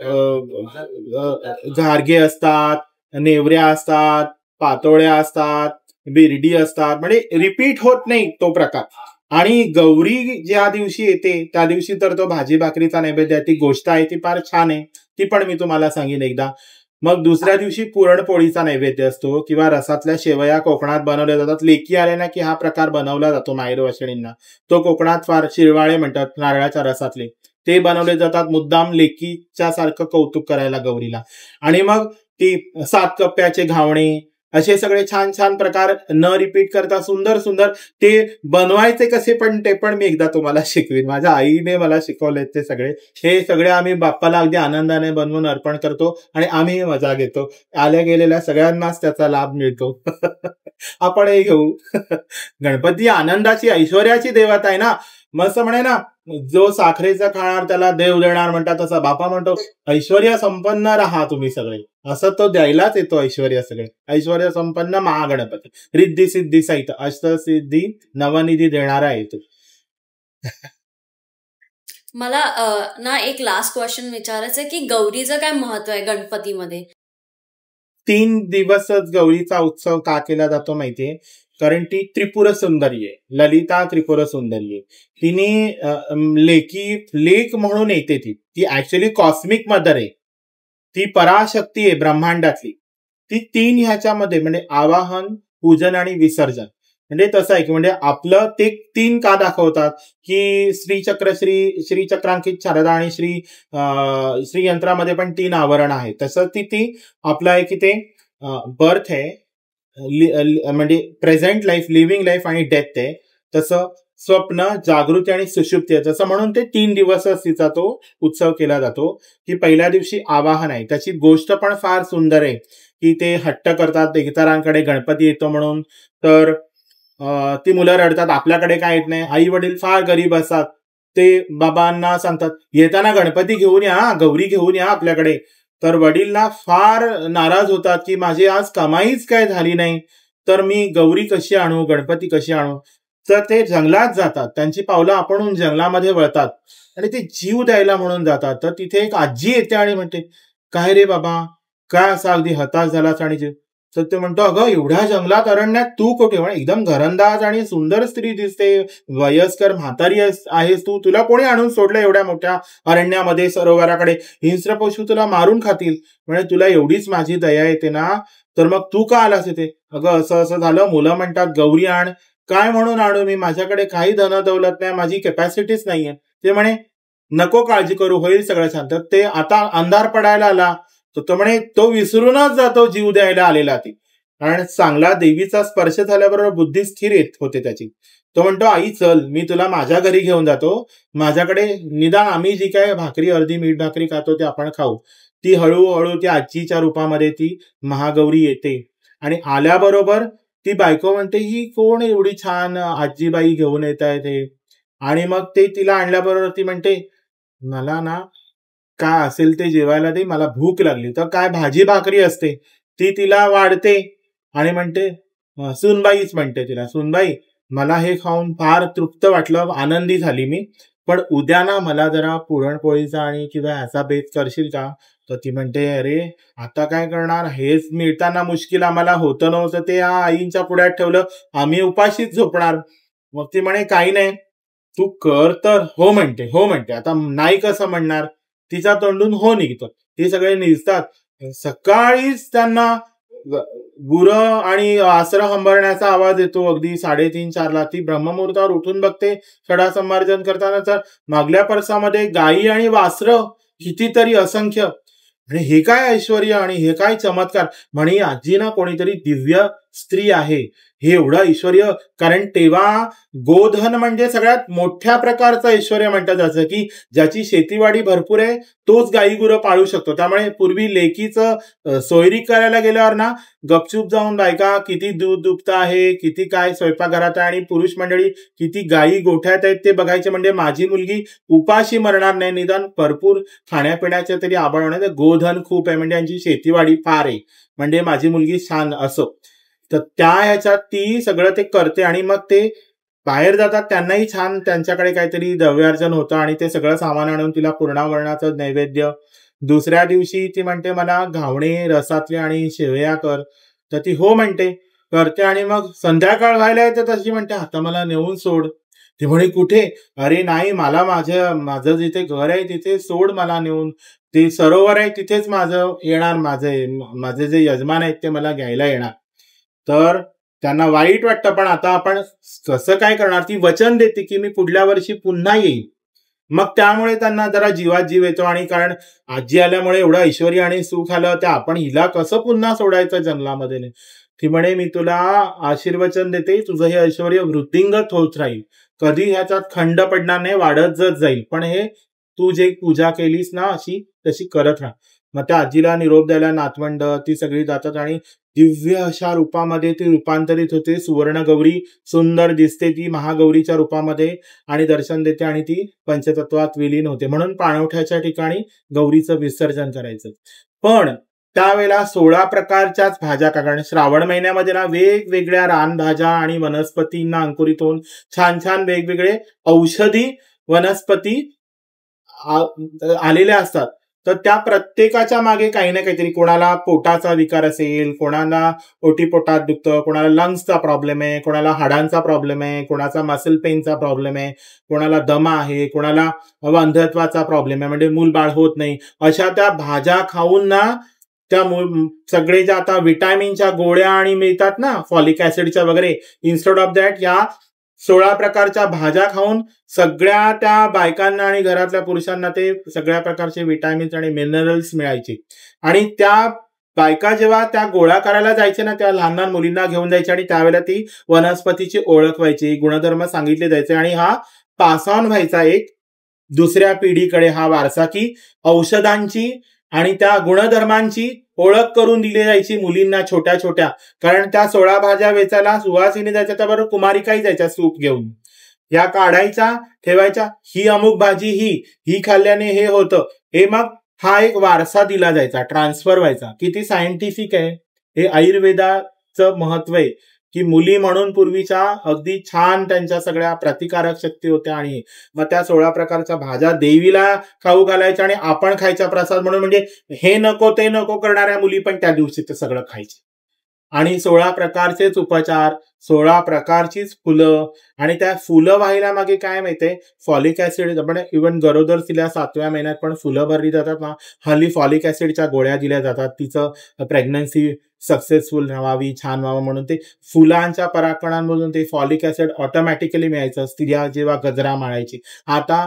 घारगे असतात, नेवऱ्या असतात, पातोळ्या असतात, बिर्डी असतात, म्हणजे रिपीट होत नाही तो प्रकार. आणि गौरी ज्या दिवशी येते त्या दिवशी तर तो भाजी भाकरीचा नैवेद्य, ती गोष्ट आहे ती फार छान आहे, ती पण मी तुम्हाला सांगेन एकदा. मग दुसऱ्या दिवशी पुरणपोळीचा नैवेद्य असतो किंवा रसातल्या शेवया कोकणात बनवल्या जातात. लेकी आल्या ना की हा प्रकार बनवला जातो माहेर वाशिणींना. तो कोकणात फार शिरवाळे म्हणतात, नारळाच्या रसातले ते बनवले जातात, मुद्दाम लेकीच्या सारखं कौतुक करायला गौरीला. आणि मग ती 7 कप्प्याचे घावणे, असे सगळे छान छान प्रकार न रिपीट करता सुंदर सुंदर ते बनवायचे कसे, पण ते पण मी एकदा तुम्हाला शिकवीन. माझ्या आईने मला शिकवले ते सगळे. हे सगळे आम्ही बाप्पाला अगदी आनंदाने बनवून अर्पण करतो आणि आम्ही मजा घेतो. आल्या गेलेल्या सगळ्यांनाच त्याचा लाभ मिळतो. आपणही घेऊ. गणपती आनंदाची ऐश्वर्याची देवता आहे ना. मस्त म्हणे ना, जो साखरेचा खाणार त्याला देव देणार म्हणतात, तसा बापा म्हणतो ऐश्वर्य संपन्न राहा तुम्ही सगळे, असं तो द्यायलाच येतो ऐश्वर्य सगळे. ऐश्वर्य संपन्न महागणपती, रिद्धी सिद्धी सहित अष्टसिद्धी नवनिधी देणारा येतो. मला ना एक लास्ट क्वेश्चन विचारायचं आहे की गौरीचं काय महत्व आहे गणपतीमध्ये. 3 दिवसच गौरीचा उत्सव का केला जातो माहितीये, कारण ती त्रिपुर सुंदरी आहे, ललिता त्रिपुर सुंदरी आहे. तिने लेक म्हणून येते, ती ऍक्च्युली कॉस्मिक मदर आहे, ती पराशक्ती आहे ब्रह्मांडातली. ती 3 ह्याच्यामध्ये म्हणजे आवाहन, पूजन आणि विसर्जन, म्हणजे तसं आहे की म्हणजे आपलं ते 3 का दाखवतात की श्रीचक्रांकित शारदा आणि श्रीयंत्रामध्ये पण 3 आवरण आहे. तसं ती आपलं आहे की ते बर्थ आहे, म्हणजे प्रेझेंट लाईफ, लिव्हिंग लाईफ आणि डेथ आहे. तसं स्वप्न, जागृती आणि सुषुप्ती आहे. तसं म्हणून ते 3 दिवसच तिचा तो उत्सव केला जातो. की पहिल्या दिवशी आवाहन आहे, त्याची गोष्ट पण फार सुंदर आहे की ते हट्ट करतात इतरांकडे गणपती येतो म्हणून, तर ती मुलं रडतात आपल्याकडे काय येत नाही. आई वडील फार गरीब असतात, ते बाबांना सांगतात येताना गणपती घेऊन या, गौरी घेऊन या आपल्याकडे. तर वडीलला फार नाराज होतात की माझी आज कमाईच काय झाली नाही, तर मी गौरी कशी आणू, गणपती कशी आणू. तर ते जंगलात जातात, त्यांची पावलं आपण जंगलामध्ये वळतात आणि ते जीव द्यायला म्हणून जातात. तर तिथे एक आजी येते आणि म्हणते काय रे बाबा, काय असा अगदी हताश झालास आणि जीव. तर ते म्हणतो अगं एवढ्या जंगलात अरण्यात तू कुठे, म्हणजे एकदम घरंदाज आणि सुंदर स्त्री दिसते, वयस्कर म्हातारी आहेस तू, तुला कोणी आणून सोडलं एवढ्या मोठ्या अरण्यामध्ये सरोवराकडे, हिंस्र पशु तुला मारून खातील, म्हणजे तुला एवढीच माझी दया येते ना, तर मग तू का आलास इथे. अगं असं असं झालं, मुलं म्हणतात गौरी आण. काय म्हणून आणू मी, माझ्याकडे काही धन दौलत नाही, माझी कॅपॅसिटीच नाहीये. ते म्हणे नको काळजी करू, होईल सगळं शांत. ते आता अंधार पडायला आला, तो म्हणे तो विसरूनच जातो जीव द्यायला आलेला ती, कारण चांगला देवीचा स्पर्श झाल्याबरोबर बुद्धी स्थिर येत होते त्याची. तो म्हणतो आई चल, मी तुला माझ्या घरी घेऊन जातो, माझ्याकडे निदान आम्ही जी काय भाकरी, अर्धी मीठ भाकरी खातो ते आपण खाऊ. ती हळूहळू त्या आजीच्या रूपामध्ये ती महागौरी येते आणि आल्याबरोबर ती बायको म्हणते ही कोण एवढी छान आजीबाई घेऊन येत आहे ते. आणि मग ते तिला आणल्याबरोबर ती म्हणते मला ना काय असेल ते जेवायला दे, मला भूक लागली. तर काय भाजी भाकरी असते ती तिला वाढते आणि म्हणते सुनबाईच म्हणते तिला, सुनबाई मला हे खाऊन फार तृप्त वाटलं, आनंदी झाली मी, पण उद्या ना मला जरा पुरणपोळीचा आणि किंवा ह्याचा बेत करशील का? तर ती म्हणते, अरे आता काय करणार, हेच मिळताना मुश्किल आम्हाला होतं नव्हतं ते या आईंच्या पुढ्यात ठेवलं, आम्ही उपाशीच झोपणार. मग ती म्हणे काही नाही, तू कर तर. हो म्हणते, हो म्हणते. आता नाही कसं म्हणणार, तिच्या तोंडून हो निघतं. ते सगळे निघतात. सकाळीच त्यांना गुरं आणि आसरं हंबरण्याचा आवाज येतो अगदी 3:30-4ला. ती ब्रह्ममुहूर्तावर उठून बघते सडा संमार्जन करताना, तर मागल्या परसामध्ये गायी आणि वासरं कितीतरी असंख्य. आणि हे काय ऐश्वर्य आणि हे काय चमत्कार. म्हणे आजी ना कोणीतरी दिव्य स्त्री आहे, हे एवढं ऐश्वर्य. कारण तेव्हा गोधन म्हणजे सगळ्यात मोठ्या प्रकारचं ऐश्वर्य म्हणतात जायचं, की ज्याची शेतीवाडी भरपूर आहे तोच गाई गुरं पाळू शकतो. त्यामुळे पूर्वी लेकीचं सोयरी करायला गेल्यावर ना गपचूप जाऊन बायका किती दूध दुभत आहे, किती काय स्वयंपाकघरात आहे, आणि पुरुष मंडळी किती गायी गोठ्यात आहेत ते बघायचे. म्हणजे माझी मुलगी उपाशी मरणार नाही, निदान भरपूर खाण्यापिण्याचे तरी आबळ होणार, गोधन खूप आहे म्हणजे यांची शेतीवाडी फार आहे, म्हणजे माझी मुलगी छान असो. तर त्या ह्याच्यात ती सगळं ते करते. आणि मग ते बाहेर जातात, त्यांनाही छान त्यांच्याकडे काहीतरी द्रव्यार्जन होतं आणि ते सगळं सामान आणून तिला पूर्णावरणाचं नैवेद्य. दुसऱ्या दिवशी ती म्हणते मला घावणे रसातले आणि शेवया कर. तर ती हो म्हणते, करते. आणि मग संध्याकाळ व्हायला येते तशी म्हणते आता मला नेऊन सोड. ती म्हणे कुठे? अरे नाही, मला माझं जिथे घर आहे तिथे सोड मला नेऊन, ते सरोवर आहे तिथेच माझं येणार, माझे जे यजमान आहेत ते मला घ्यायला येणार. तर त्यांना वाईट वाटतं, पण आता आपण कसं काय करणार. ती वचन देते की मी पुढल्या वर्षी पुन्हा येईल. मग त्यामुळे त्यांना जरा जीवात जीव येतो. आणि कारण आजी आल्यामुळे एवढं ऐश्वर्य आणि सुख आलं, तर आपण हिला कसं पुन्हा सोडायचं जंगलामध्ये. ती म्हणे मी तुला आशीर्वचन देते, तुझं हे ऐश्वर्य वृद्धिंगत होत राहील, कधी ह्याच्यात खंड पडणार नाही, वाढत जाईल. पण हे तू जे पूजा केलीस ना अशी तशी करत राहा. मग त्या आजीला निरोप द्यायला नातवंड ती सगळी जातात आणि दिव्य अशा रूपामध्ये ती रूपांतरित होते. सुवर्णगौरी सुंदर दिसते ती महागौरीच्या रूपामध्ये आणि दर्शन देते आणि ती पंचतत्वात विलीन होते. म्हणून पाणवठ्याच्या ठिकाणी गौरीचं विसर्जन करायचं. पण त्यावेळेला 16 प्रकारच्याच भाज्या, कारण श्रावण महिन्यामध्ये ना वेगवेगळ्या रानभाज्या आणि वनस्पतींना अंकुरित होऊन छान छान वेगवेगळे औषधी वनस्पती आलेल्या असतात. तर त्या प्रत्येकाच्या मागे काही ना काहीतरी, कोणाला पोटाचा विकार असेल, कोणाला ओटीपोटात दुखतं, कोणाला लंग्सचा प्रॉब्लेम आहे, कोणाला हाडांचा प्रॉब्लेम आहे, कोणाचा मसल पेनचा प्रॉब्लेम आहे, कोणाला दमा आहे, कोणाला अंधत्वाचा प्रॉब्लेम आहे, म्हणजे मूलबाळ होत नाही, अशा त्या भाज्या खाऊन ना त्या सगळे ज्या आता विटॅमिनच्या गोळ्या आणि मिळतात ना फॉलिक ऍसिडच्या वगैरे, इन्स्टेड ऑफ दॅट या 16 प्रकारच्या भाज्या खाऊन सगळ्या त्या बायकांना आणि घरातल्या पुरुषांना ते सगळ्या प्रकारचे विटॅमिन्स आणि मिनरल्स मिळायचे. आणि त्या बायका जेव्हा त्या गोळा करायला जायचे ना, त्या लहान लहान मुलींना घेऊन जायचे आणि त्यावेळेला ती वनस्पतीची ओळख व्हायची, गुणधर्म सांगितले जायचे आणि हा पास ऑन व्हायचा एक दुसऱ्या पिढीकडे हा वारसा, की औषधांची आणि त्या गुणधर्मांची ओळख करून दिली जायची मुलींना छोट्या छोट्या. कारण त्या 16 भाज्या वेचायला सुवासिनी जायच्या, त्याबरोबर कुमारिकाही जायच्या सूप घेऊन, या काढायच्या ठेवायच्या, ही अमुक भाजी ही खाल्ल्याने हे होतं, हे मग हा एक वारसा दिला जायचा, ट्रान्सफर व्हायचा. किती सायंटिफिक आहे हे आयुर्वेदाचं महत्व आहे, की मुली म्हणून पूर्वीच्या अगदी छान त्यांच्या सगळ्या प्रतिकारक शक्ती होत्या. आणि मग त्या 16 प्रकारच्या भाज्या देवीला खाऊ घालायच्या आणि आपण खायचा प्रसाद म्हणून. म्हणजे हे नको ते नको करणाऱ्या मुली पण त्या दिवशी ते सगळं खायचे. आणि 16 प्रकारचेच उपचार, 16 प्रकारचीच फुलं. आणि त्या फुलं व्हायला मागे काय माहितीये, फॉलिक ऍसिड. आपण इव्हन गरोदर तिला 7व्या महिन्यात पण फुलं भरली जातात ना, हल्ली फॉलिक ऍसिडच्या गोळ्या दिल्या जातात, तिचं प्रेग्नन्सी सक्सेसफुल व्हावी, छान व्हावं म्हणून. ते फुलांच्या परागकणांमधून ते फॉलिक ऍसिड ऑटोमॅटिकली मिळायचं स्त्रिया जेव्हा गजरा माळायची. आता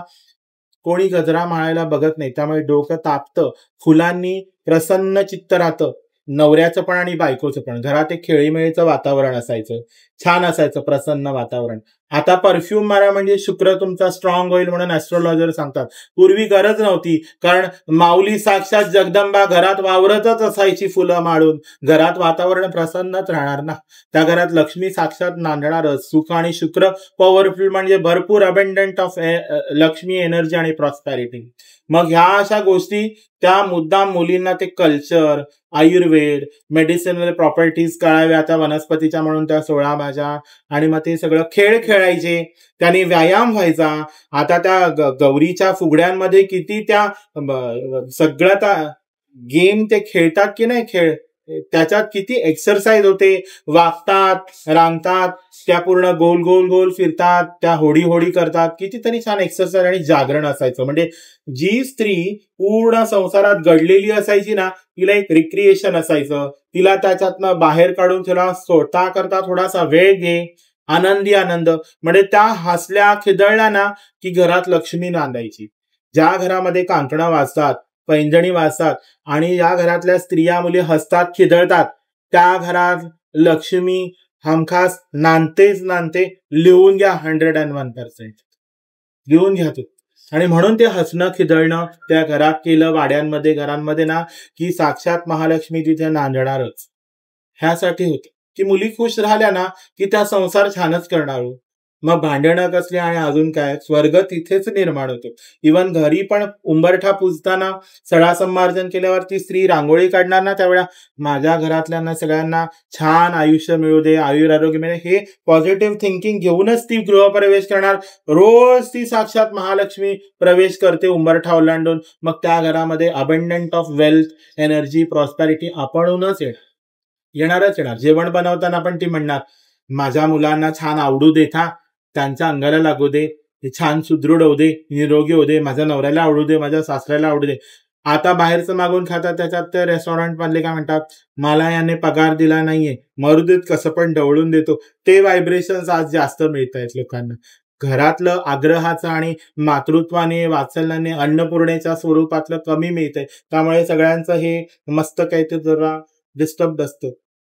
कोणी गजरा माळायला बघत नाही, त्यामुळे डोकं तापतं. फुलांनी प्रसन्न चित्त राहतं, नवऱ्याचं पण आणि बायकोचं पण. घरात एक खेळीमेळीचं वातावरण असायचं, छान असायचं प्रसन्न वातावरण. आता परफ्यूम मारा म्हणजे शुक्र तुमचा स्ट्रॉंग होईल म्हणून ऍस्ट्रॉलॉजर सांगतात. पूर्वी गरज नव्हती, कारण माऊली साक्षात जगदंबा घरात वावरतच असायची फुलं माळून. घरात वातावरण प्रसन्नच राहणार ना, त्या घरात लक्ष्मी साक्षात नांदणारच. सुख आणि शुक्र पॉवरफुल म्हणजे भरपूर अबंडंट ऑफ लक्ष्मी एनर्जी आणि प्रॉस्पॅरिटी. मग ह्या अशा गोष्टी त्या मुद्दाम मुलींना ते कल्चर, आयुर्वेद, मेडिसिनल प्रॉपर्टीज कळाव्या त्या वनस्पतीच्या म्हणून त्या 16 भाज्या, आणि मग ते सगळं खेळ खेळायचे, त्यांनी व्यायाम व्हायचा. आता त्या गौरीच्या फुगड्यांमध्ये किती त्या सगळं त्या गेम ते खेळतात की नाही, खेळ त्याच्यात किती एक्सरसाइज होते, वागतात, रांगतात, त्या पूर्ण गोल गोल गोल फिरतात, त्या होडी होडी करतात, कितीतरी छान एक्सरसाइज आणि जागरण असायचं. म्हणजे जी स्त्री पूर्ण संसारात घडलेली असायची ना, तिला एक रिक्रिएशन असायचं, तिला त्याच्यातनं बाहेर काढून तिला स्वतः करता थोडासा वेळ घे, आनंदी आनंद. म्हणजे त्या हसल्या खिदळल्या ना की घरात लक्ष्मी नांदायची. ज्या घरामध्ये कांकणं वाजतात, पैंजणी वाजतात आणि या घरातल्या स्त्रिया मुली हसतात खिदळतात, त्या घरात लक्ष्मी हमखास नांदतेच नांदते. लिहून घ्या 101%, लिहून घ्या तू. आणि म्हणून ते हसणं खिदळणं त्या घरात केलं, वाड्यांमध्ये घरांमध्ये ना, की साक्षात महालक्ष्मी तिथे नांदणारच. ह्यासाठी होतं की मुली खुश राहिल्या ना की त्या संसार छानच करणार. मग भांडणं कसली आणि अजून काय, स्वर्ग तिथेच निर्माण होतो. इवन घरी पण उंबरठा पुजताना सडा संमार्जन केल्यावर ती स्त्री रांगोळी काढणार ना, त्यावेळा माझ्या घरातल्यांना सगळ्यांना छान आयुष्य मिळू दे, आयुर आरोग्य मिळेल, हे पॉझिटिव्ह थिंकिंग घेऊनच ती गृहप्रवेश करणार. रोज ती साक्षात महालक्ष्मी प्रवेश करते उंबरठा ओलांडून. मग त्या घरामध्ये abundant of wealth, energy, prosperity आपणूनच येणारच येणार. जेवण बनवताना पण ती म्हणणार माझ्या मुलांना छान आवडू देत, हा त्यांच्या अंगाला लागू दे, ते छान सुदृढ होऊ दे, निरोगी होऊ दे, माझ्या नवऱ्याला आवडू दे, माझ्या सासऱ्याला आवडू दे. आता बाहेरचं मागून खातात, त्याच्यात ते रेस्टॉरंट मधले काय म्हणतात, मला याने पगार दिला नाहीये, मरू देत, कसं पण ढवळून देतो. ते व्हायब्रेशन्स आज जास्त मिळत आहेत लोकांना. घरातलं आग्रहाचं आणि मातृत्वाने, वात्सल्याने, अन्नपूर्णेच्या स्वरूपातलं कमी मिळतंय. त्यामुळे सगळ्यांचं हे मस्त काही ते जरा डिस्टर्ब असतं.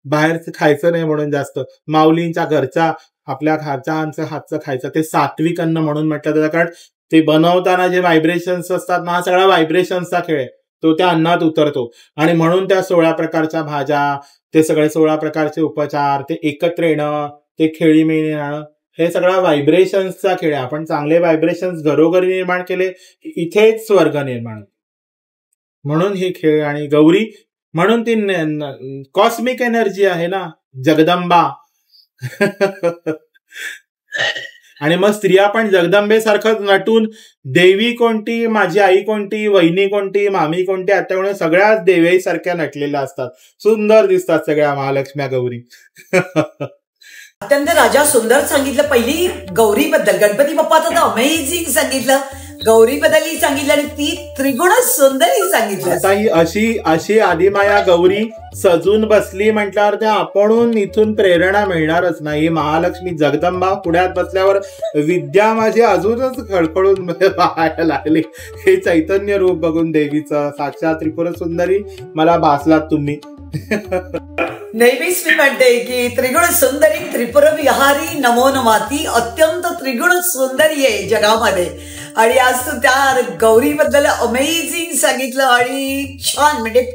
बाहेरचं खायचं नाही म्हणून जास्त, माऊलींच्या घरच्या आपल्या घरच्यांचं हातचं खायचं, ते सात्विक अन्न म्हणून म्हटलं जातं. कारण ते बनवताना जे व्हायब्रेशन्स असतात ना, हा सगळा व्हायब्रेशन्सचा खेळ आहे, तो त्या अन्नात उतरतो. आणि म्हणून त्या 16 प्रकारच्या भाज्या, ते सगळे 16 प्रकारचे उपचार, ते एकत्र येणं, ते खेळीमेळी येणं, हे सगळा व्हायब्रेशन्सचा खेळ आहे. आपण चांगले व्हायब्रेशन्स घरोघरी निर्माण केले, इथेच स्वर्ग निर्माण होतो. म्हणून हे खेळ. आणि गौरी म्हणून ती कॉस्मिक एनर्जी आहे ना, जगदंबा. आणि मग स्त्रिया पण जगदंबेसारखंच नटून, देवी कोणती, माझी आई कोणती, वहिनी कोणती, मामी कोणती, आता म्हणून सगळ्याच देवीसारख्या नटलेल्या असतात, सुंदर दिसतात सगळ्या महालक्ष्म्या गौरी. अत्यंत राजा सुंदर सांगितलं. पहिली गौरीबद्दल, गणपती बाप्पाचं तर अमेझिंग सांगितलं, गौरीबद्दलही सांगितलं, आणि ती त्रिगुण सुंदरही सांगितलं. आता ही अशी आदिमाया गौरी सजून बसली म्हटल्यावर त्या आपणून इथून प्रेरणा मिळणारच नाही. महालक्ष्मी जगदंबा पुण्यात बसल्यावर विद्या माझी अजूनच खळखळून पाहायला लागली. हे चैतन्य रूप बघून देवीचं, साक्षात त्रिपुर सुंदरी मला भासलात तुम्ही. नेहमीच मी म्हणते की त्रिगुण सुंदरी त्रिपुर विहारी नमो नमाती, अत्यंत त्रिगुण सुंदरी आहे जगामध्ये. आणि आज तू त्या गौरीबद्दल अमेझिंग सांगितलं आणि छान, म्हणजे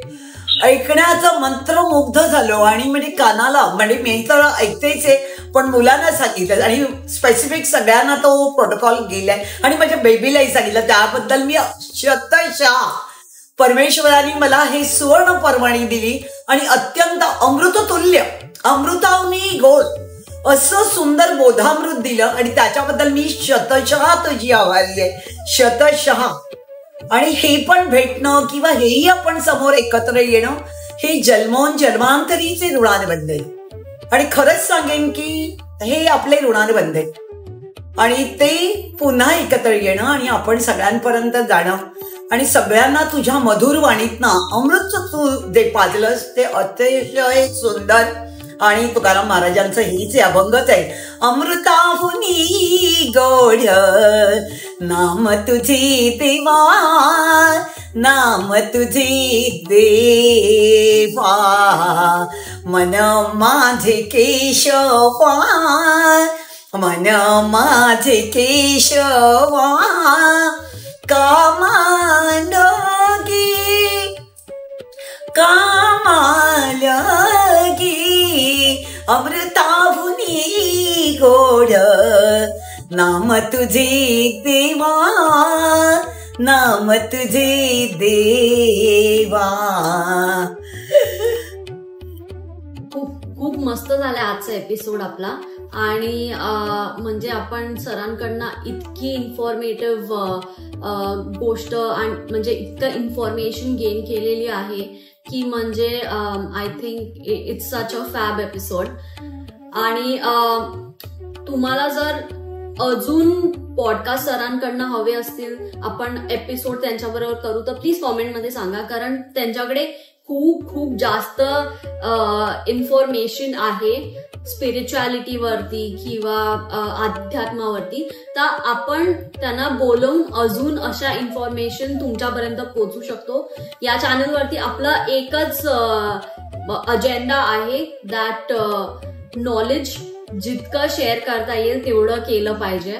ऐकण्याचं मंत्रमुग्ध झालो. आणि म्हणजे कानाला, म्हणजे मी तर ऐकतेच आहे, पण मुलांना सांगितलं आणि स्पेसिफिक सगळ्यांना तो प्रोटोकॉल गेलाय, आणि माझ्या बेबीलाही सांगितलं. त्याबद्दल मी शतशः, परमेश्वराने मला हे सुवर्ण पर्वणी दिली आणि अत्यंत अमृततुल्य, अमृतावनी गोड असं सुंदर बोधामृत दिलं, आणि त्याच्याबद्दल मी शतशः तुझी आभारी आहे, शतशः. आणि हे पण भेटणं किंवा हेही आपण समोर एकत्र येणं, हे जन्मोन जन्मांतरीचे ऋणानुबंध आहे. आणि खरंच सांगेन की हे आपले ऋणानुबंध आहे, आणि ते पुन्हा एकत्र येणं आणि आपण सगळ्यांपर्यंत जाणं, आणि सगळ्यांना तुझ्या मधुर वाणीतनं अमृत तू जे पाजलंस ते अतिशय सुंदर. आणि तुकाराम महाराजांचं हेच अभंगच आहे, अमृताहुनी गोड नाम तुझे देवा, नाम तुझे देवा, मन माझे केशवा, मन माझे केशवा, कामालगी अमृताहुनी गोड नाम तुझे देवा, नाम तुझे देवा. खूप मस्त झालाय आजचा एपिसोड आपला. आणि म्हणजे आपण सरांकडनं इतकी इन्फॉर्मेटिव्ह गोष्ट आणि म्हणजे इतकं इन्फॉर्मेशन गेन केलेली आहे की म्हणजे I think it's such a fab episode. आणि तुम्हाला जर अजून पॉडकास्ट सरांकडनं हवे असतील, आपण एपिसोड त्यांच्याबरोबर करू, तर प्लीज कॉमेंटमध्ये सांगा. कारण त्यांच्याकडे खूप जास्त इन्फॉर्मेशन आहे स्पिरिच्युअलिटीवरती किंवा अध्यात्मावरती. तर आपण त्यांना बोलवून अजून अशा इन्फॉर्मेशन तुमच्यापर्यंत पोहोचू शकतो. या चॅनलवरती आपला एकच अजेंडा आहे, दॅट नॉलेज जितकं शेअर करता येईल तेवढं केलं पाहिजे.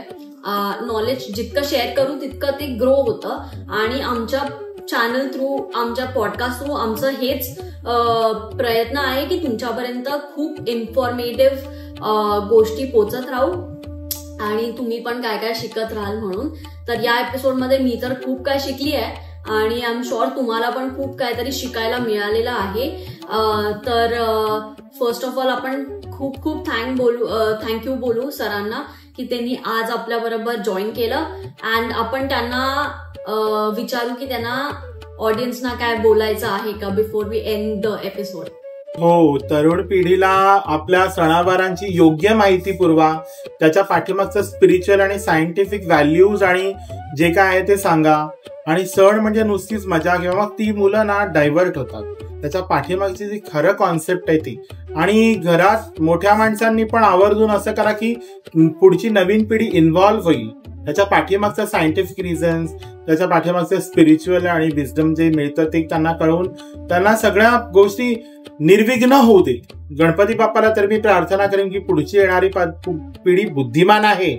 नॉलेज जितकं शेअर करू तितकं ते ग्रो होतं. आणि आमच्या चॅनल थ्रू, आमच्या पॉडकास्ट थ्रू आमचं हेच प्रयत्न आहे की तुमच्यापर्यंत खूप इन्फॉर्मेटिव्ह गोष्टी पोचत राहू आणि तुम्ही पण काय काय शिकत राहाल म्हणून. तर या एपिसोडमध्ये मी तर खूप काय शिकली आहे आणि आय एम शुअर तुम्हाला पण खूप काहीतरी शिकायला मिळालेलं आहे. तर फर्स्ट ऑफ ऑल आपण खूप थँक्यू बोलू सरांना की त्यांनी आज आपल्या बरोबर जॉईन केलं. अँड आपण त्यांना विचारू की त्यांना ऑडियन्सना काय बोलायचं आहे का before we end the episode. हो, तरुण पिढीला आपल्या सणावारांची योग्य माहिती पुरवा, त्याच्या पाठीमागचं स्पिरिच्युअल आणि सायंटिफिक व्हॅल्यूज आणि जे काय आहे ते सांगा. आणि सण म्हणजे नुसतीच मजा किंवा मग ती मुलं ना डायव्हर्ट होतात, त्याच्या पाठीमागची जी खरं कॉन्सेप्ट आहे ती. आणि घरात मोठ्या माणसांनी पण आवर्जून असं करा की पुढची नवीन पिढी इन्व्हॉल्व्ह होईल. त्याच्या पाठीमागचं सायंटिफिक रिझन्स, त्याच्या पाठीमागचं स्पिरिच्युअल आणि विजडम जे मिळतं ते त्यांना कळवून त्यांना सगळ्या गोष्टी निर्विघ्न होऊ देत. गणपती बाप्पाला तर मी प्रार्थना करेन की पुढची येणारी पिढी बुद्धिमान आहे,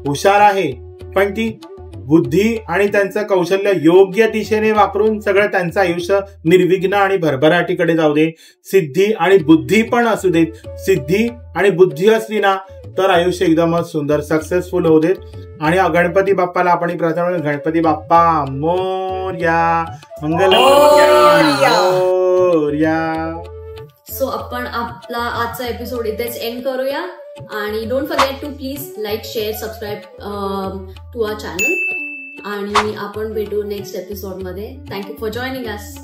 हुशार आहे, पण ती बुद्धी आणि त्यांचं कौशल्य योग्य दिशेने वापरून सगळं त्यांचं आयुष्य निर्विघ्न आणि भरभराटीकडे जाऊ दे. सिद्धी आणि बुद्धी पण असू देत. सिद्धी आणि बुद्धी असली ना तर आयुष्य एकदमच सुंदर सक्सेसफुल होऊ देत. आणि गणपती बाप्पाला आपण प्रार्थना करू, गणपती बाप्पा मोरया, मंगल मोरया. सो आपण आपला आजचा एपिसोड इथेच एंड करूया. आणि don't forget to please like, share, subscribe to our channel. आणि आपण भेटू नेक्स्ट एपिसोडमध्ये. Thank you for joining us.